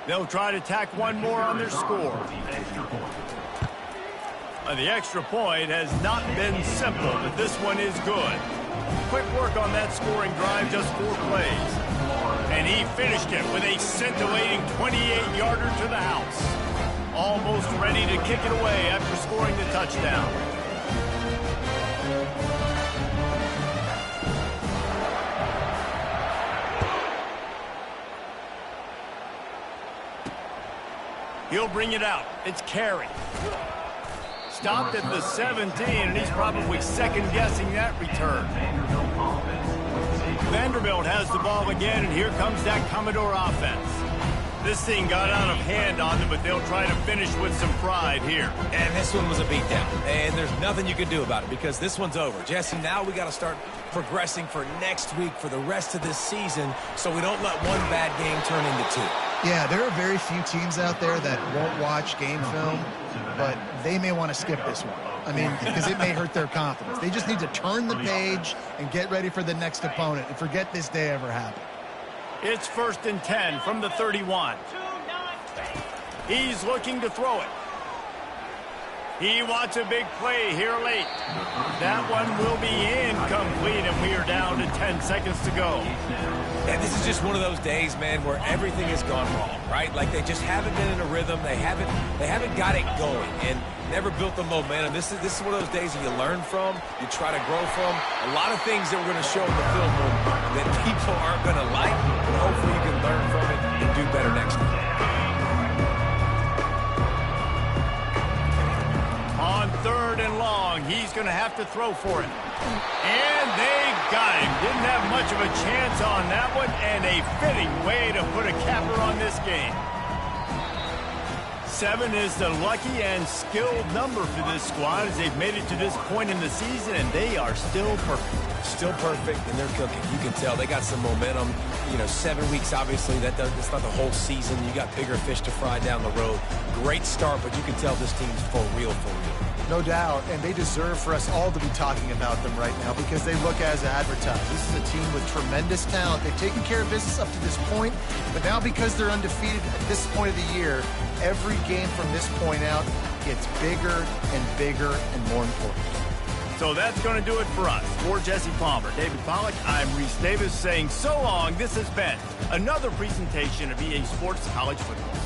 They'll try to tack one more on their score. The extra point has not been simple, but this one is good. Quick work on that scoring drive, just 4 plays. And he finished it with a scintillating 28-yarder to the house. Almost ready to kick it away after scoring the touchdown. He'll bring it out. It's Carey. Stopped at the 17, and he's probably second-guessing that return. Vanderbilt has the ball again, and here comes that Commodore offense. This thing got out of hand on them, but they'll try to finish with some pride here.
And this one was a beatdown, and there's nothing you can do about it because this one's over. Jesse, now we got to start progressing for next week, for the rest of this season, so we don't let one bad game turn into 2.
Yeah, there are very few teams out there that won't watch game film, but they may want to skip this one. I mean, because it may hurt their confidence. They just need to turn the page and get ready for the next opponent and forget this day ever happened.
It's 1st and 10 from the 31. He's looking to throw it. He wants a big play here late. That one will be incomplete, and we are down to 10 seconds to go.
And this is just one of those days, man, where everything has gone wrong, right? Like they just haven't been in a rhythm. They haven't got it going and never built the momentum. This is one of those days that you learn from, you try to grow from. A lot of things that we're going to show in the film room that people aren't going to like, but hopefully you can learn from it and do better next time.
On 3rd and long, he's going to have to throw for it. And they got him. Didn't have much of a chance on that one, and a fitting way to put a capper on this game. 7 is the lucky and skilled number for this squad as they've made it to this point in the season, and they are still perfect.
Still perfect, and they're cooking. You can tell they got some momentum. You know, 7 weeks, obviously, that's not the whole season. You got bigger fish to fry down the road. Great start, but you can tell this team's for real, for real.
No doubt, and they deserve for us all to be talking about them right now because they look as advertised. This is a team with tremendous talent. They've taken care of business up to this point, but now because they're undefeated at this point of the year, every game from this point out gets bigger and bigger and more important.
So that's going to do it for us. For Jesse Palmer, David Pollack, I'm Reese Davis saying so long. This has been another presentation of EA Sports College Football.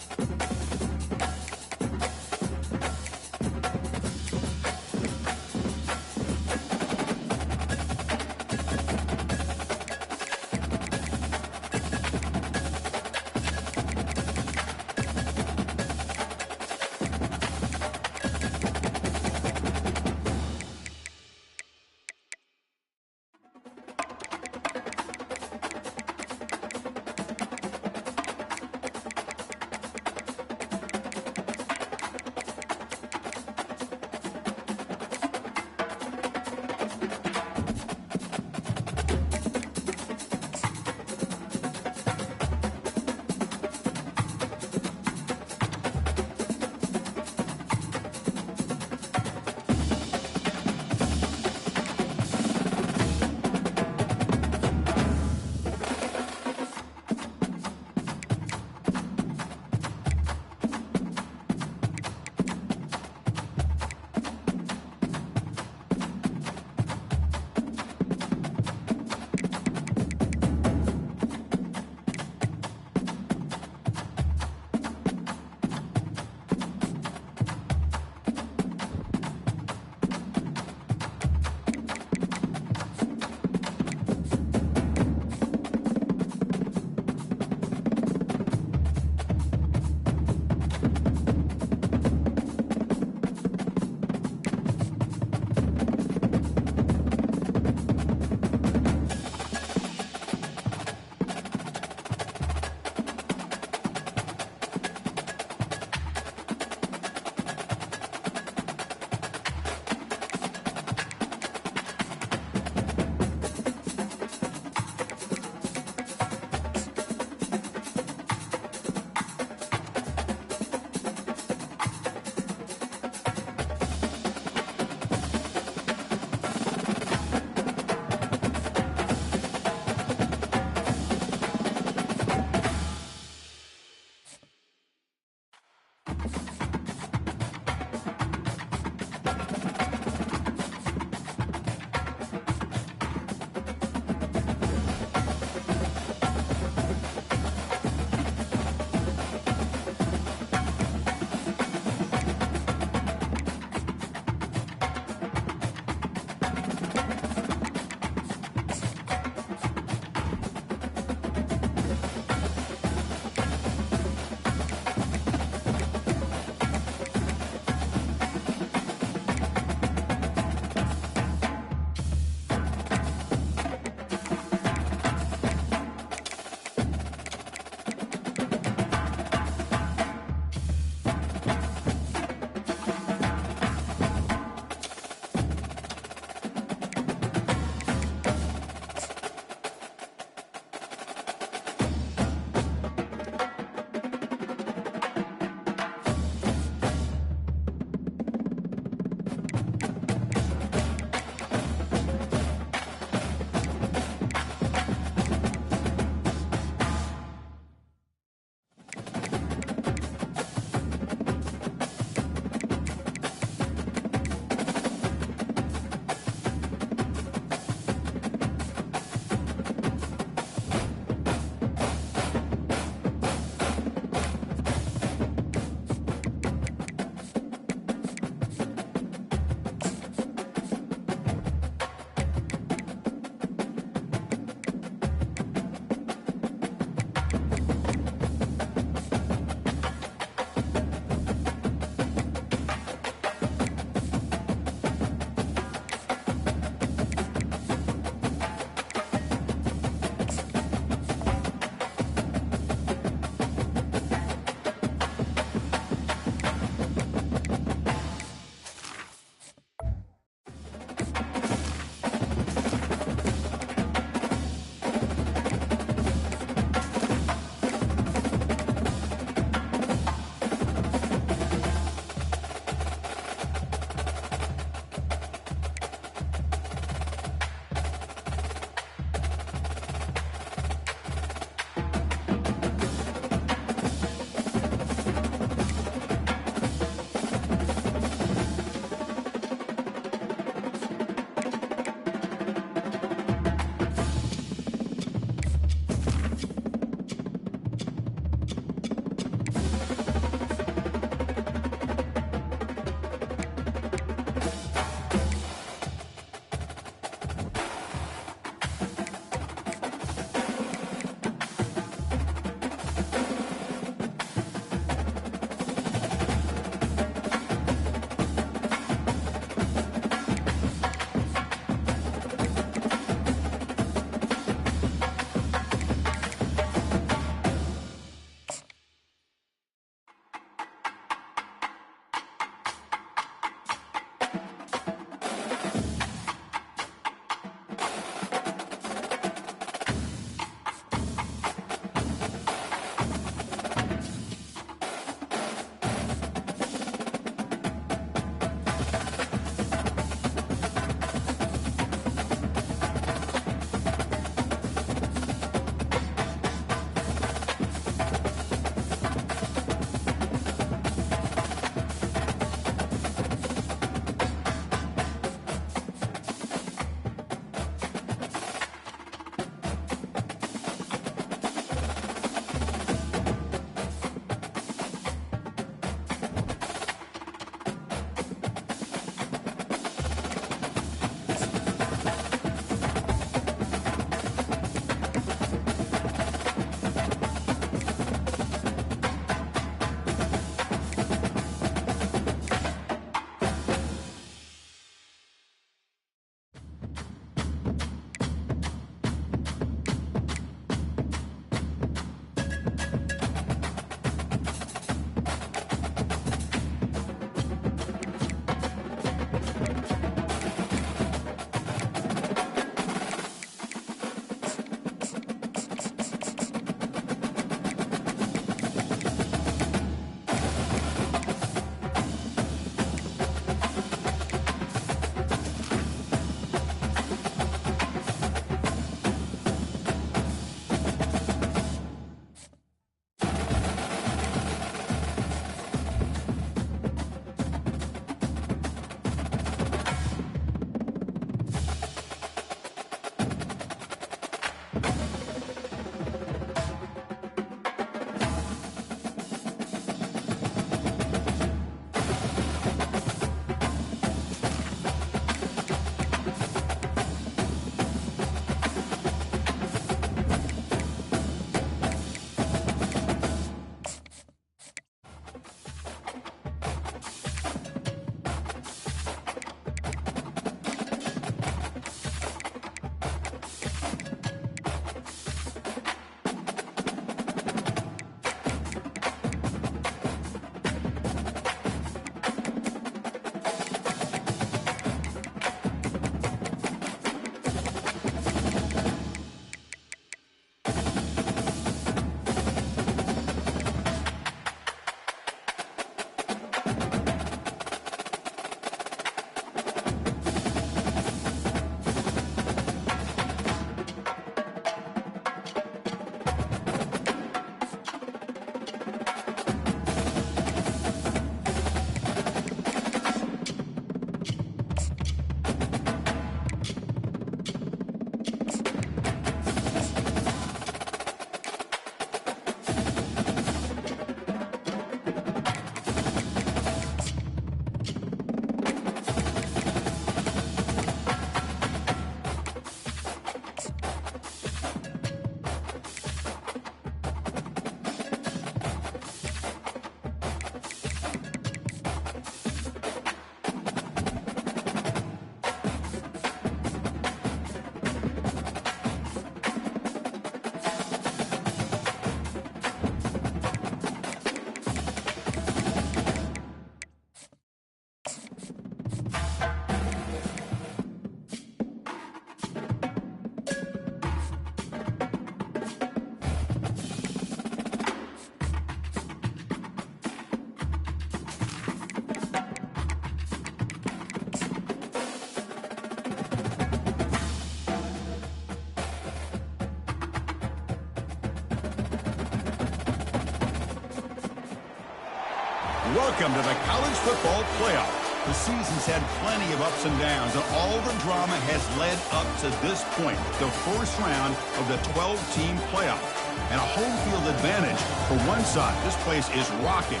Welcome to the college football playoff. The season's had plenty of ups and downs, and all the drama has led up to this point, the first round of the 12-team playoff. And a home field advantage for one side. This place is rocking.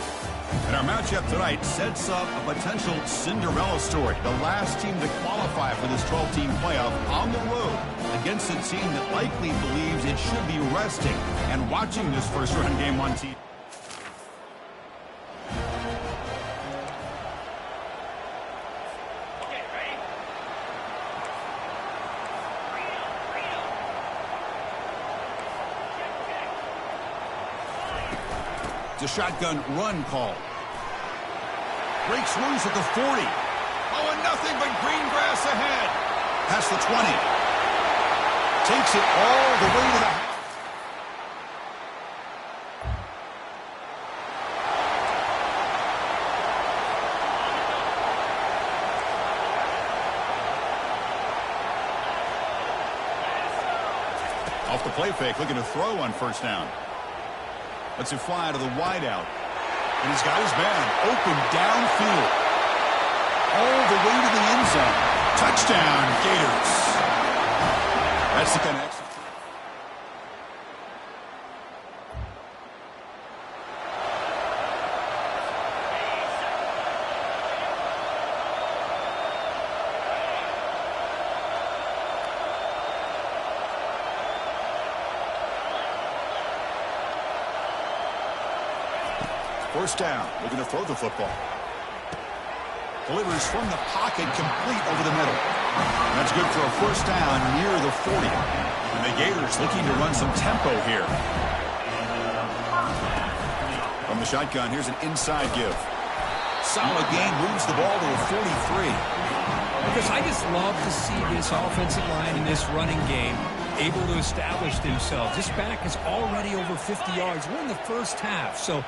And our matchup tonight sets up a potential Cinderella story. The last team to qualify for this 12-team playoff on the road against a team that likely believes it should be resting and watching this first-round game on TV. A shotgun run call. Breaks loose at the 40. Oh, and nothing but green grass ahead. Past the 20. Takes it all the way to the... Off the play fake, looking to throw on first down. Lets it fly to the wideout. And he's got his man open downfield. All the way to the end zone. Touchdown, Gators. That's the connection. First down, looking to throw the football. Delivers from the pocket, complete over the middle. And that's good for a first down near the 40. And the Gators looking to run some tempo here. From the shotgun, here's an inside give. Solid gain, moves the ball to a 43.
Because I just love to see this offensive line in this running game able to establish themselves. This back is already over 50 yards. We're in the first half, so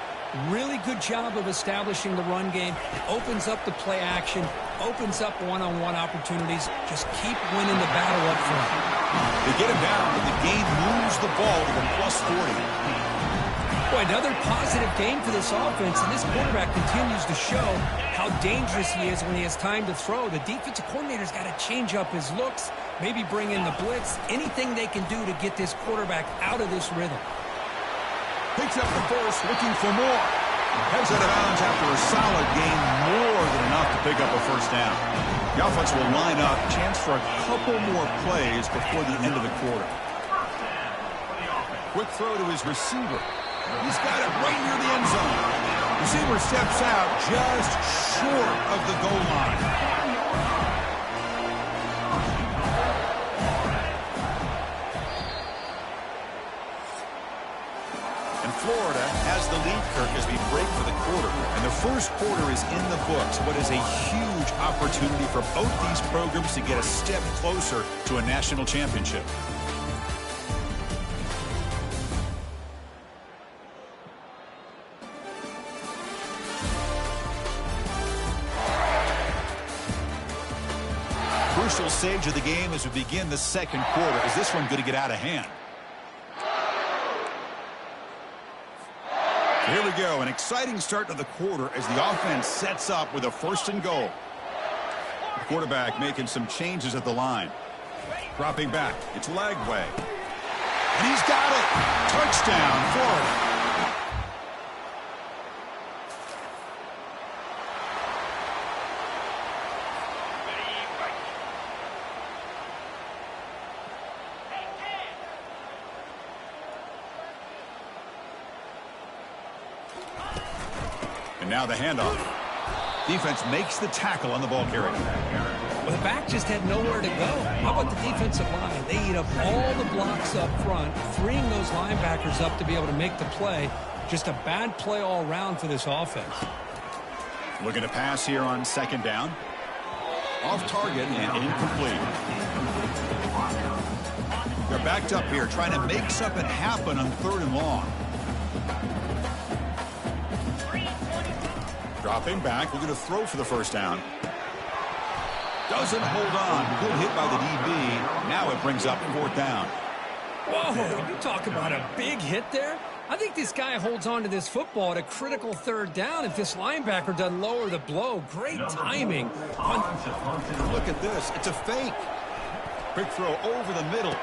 really good job of establishing the run game. It opens up the play action, opens up one-on-one opportunities. Just keep winning the battle up front.
They get him down, and the game moves the ball to the plus 40.
Boy, another positive game for this offense, and this quarterback continues to show how dangerous he is when he has time to throw. The defensive coordinator's got to change up his looks, maybe bring in the blitz, anything they can do to get this quarterback out of this rhythm.
Picks up the first, looking for more. Heads out of bounds after a solid gain, more than enough to pick up a first down. The offense will line up, chance for a couple more plays before the end of the quarter. Quick throw to his receiver. He's got it right near the end zone. Receiver steps out just short of the goal line. Florida has the lead, Kirk, as we break for the quarter. And the first quarter is in the books. What is a huge opportunity for both these programs to get a step closer to a national championship. Crucial stage of the game as we begin the second quarter. Is this one going to get out of hand? Here we go, an exciting start to the quarter as the offense sets up with a first and goal. The quarterback making some changes at the line. Dropping back, it's leg way. And he's got it! Touchdown, Florida. And now the handoff. Defense makes the tackle on the ball carrier.
Well, the back just had nowhere to go. How about the defensive line? They eat up all the blocks up front, freeing those linebackers up to be able to make the play. Just a bad play all around for this offense.
Looking to pass here on second down. Off target and incomplete. They're backed up here trying to make something happen on third and long. Dropping back, we're going to throw for the first down. Doesn't hold on. Good hit by the DB. Now it brings up fourth down.
Whoa, you talk about a big hit there. I think this guy holds on to this football at a critical third down if this linebacker doesn't lower the blow. Great timing.
Look at this. It's a fake. Quick throw over the middle.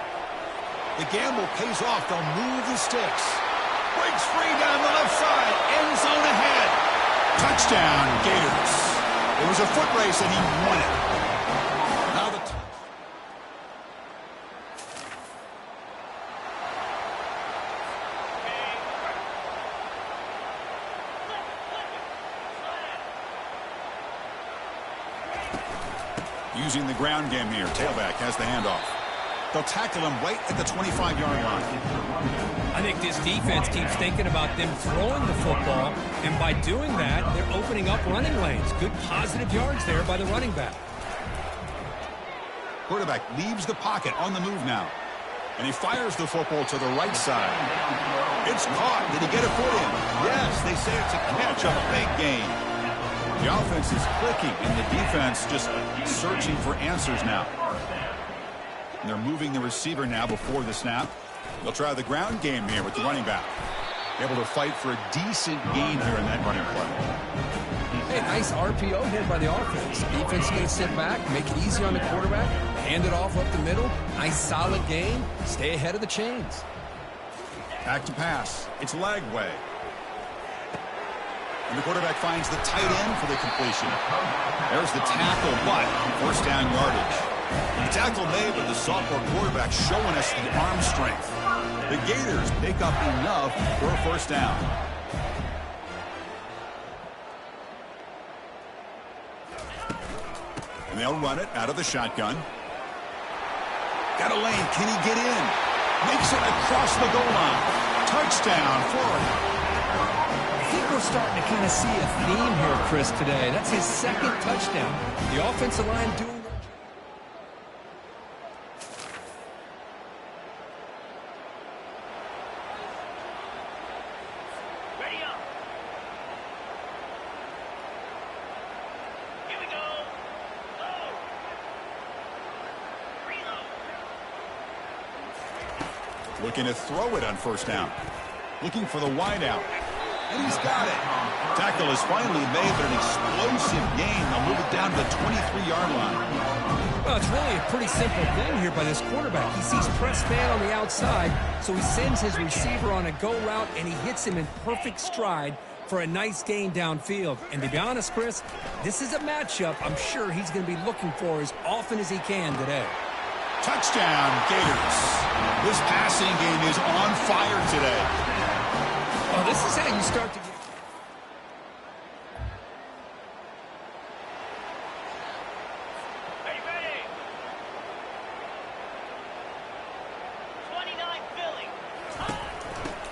The gamble pays off. They'll move the sticks. Breaks free down the left side. End zone ahead. Touchdown, Gators. It was a foot race, and he won it. Now using the ground game here. Tailback has the handoff. They'll tackle him right at the 25-yard line.
I think this defense keeps thinking about them throwing the football, and by doing that, they're opening up running lanes. Good positive yards there by the running back.
Quarterback leaves the pocket on the move now. And he fires the football to the right side. It's caught. Did he get a foot in? Yes, they say it's a catch, a big gain. The offense is clicking, and the defense just searching for answers now. And they're moving the receiver now before the snap. They'll try the ground game here with the running back. Able to fight for a decent gain here in that running play.
Hey, nice RPO hit by the offense. Defense is going to sit back, make it easy on the quarterback, hand it off up the middle. Nice solid gain. Stay ahead of the chains.
Back to pass. It's Lagway. And the quarterback finds the tight end for the completion. There's the tackle, but first down yardage. The tackle made, but the sophomore quarterback showing us the arm strength. The Gators pick up enough for a first down. And they'll run it out of the shotgun. Got a lane. Can he get in? Makes it across the goal line. Touchdown, Florida.
I think we're starting to kind of see a theme here, Chris, today. That's his second touchdown. The offensive line doing
looking to throw it on first down. Looking for the wide out. And he's got it. Tackle is finally made, but an explosive gain. They'll move it down to the 23-yard line.
Well, it's really a pretty simple thing here by this quarterback. He sees press man on the outside, so he sends his receiver on a go route, and he hits him in perfect stride for a nice gain downfield. And to be honest, Chris, this is a matchup I'm sure he's going to be looking for as often as he can today.
Touchdown, Gators. This passing game is on fire today.
Well, this is how you start to get...
Ready. 29 Philly.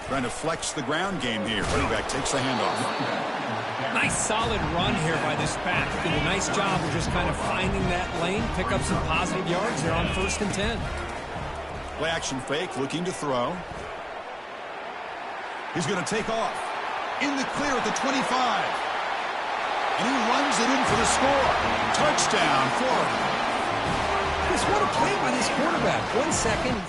Trying to flex the ground game here. Running back takes the handoff.
Nice solid run here by this back. Did a nice job of just kind of finding that lane, pick up some positive yards there on 1st and 10.
Play action fake, looking to throw. He's going to take off. In the clear at the 25. And he runs it in for the score. Touchdown, Florida.
Chris, what a play by this quarterback. 1 second.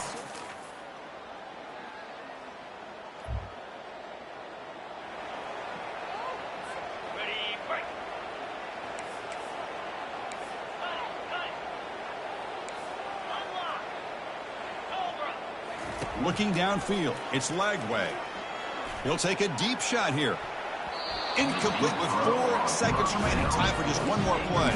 Looking downfield, it's Lagway. He'll take a deep shot here. Incomplete with 4 seconds remaining. Time for just one more play.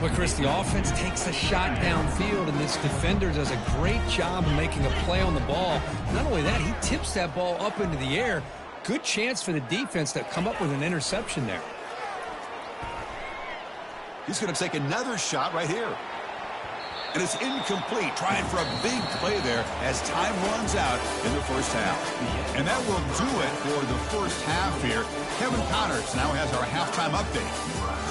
Well, Chris, the offense takes a shot downfield, and this defender does a great job of making a play on the ball. Not only that, he tips that ball up into the air. Good chance for the defense to come up with an interception there.
He's going to take another shot right here. And it's incomplete, trying for a big play there as time runs out in the first half. And that will do it for the first half here. Kevin Connors now has our halftime update.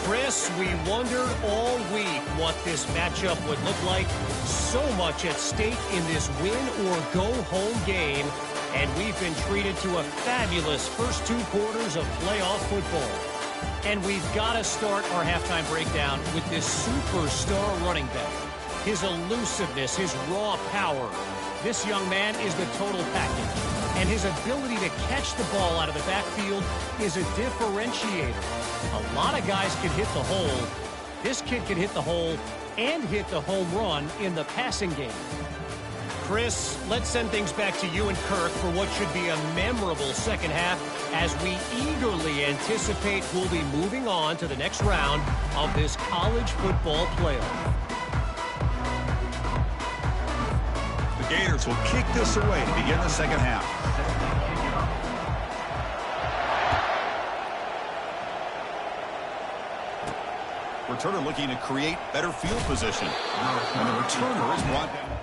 Chris, we wondered all week what this matchup would look like. So much at stake in this win-or-go-home game. And we've been treated to a fabulous first 2 quarters of playoff football. And we've got to start our halftime breakdown with this superstar running back. His elusiveness, his raw power. This young man is the total package. And his ability to catch the ball out of the backfield is a differentiator. A lot of guys can hit the hole. This kid can hit the hole and hit the home run in the passing game. Chris, let's send things back to you and Kirk for what should be a memorable second half as we eagerly anticipate who'll be moving on to the next round of this college football playoff.
The Gators will kick this away to begin the second half. Returner looking to create better field position. And the returner is brought down.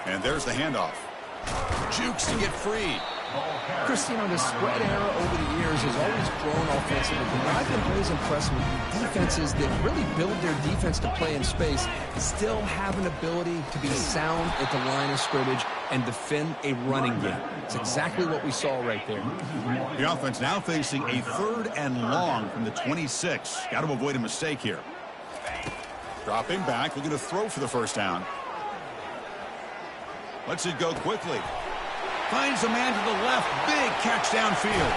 And there's the handoff. Jukes to get free.
Christine, the spread era over the years has always grown offensively, but I've been always impressed with defenses that really build their defense to play in space, still have an ability to be sound at the line of scrimmage and defend a running game. It's exactly what we saw right there.
The offense now facing a 3rd and long from the 26. Got to avoid a mistake here. Dropping back, looking to throw for the first down. Lets it go quickly. Finds a man to the left. Big catch downfield.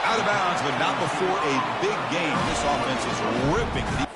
Out of bounds, but not before a big game. This offense is ripping.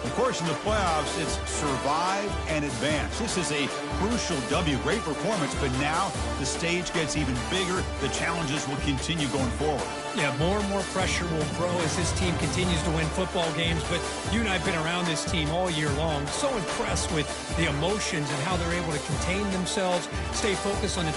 Of course, in the playoffs, it's survive and advance. This is a crucial W. Great performance, but now the stage gets even bigger. The challenges will continue going forward.
Yeah, more and more pressure will grow as this team continues to win football games. But you and I have been around this team all year long. So impressed with the emotions and how they're able to contain themselves, stay focused on the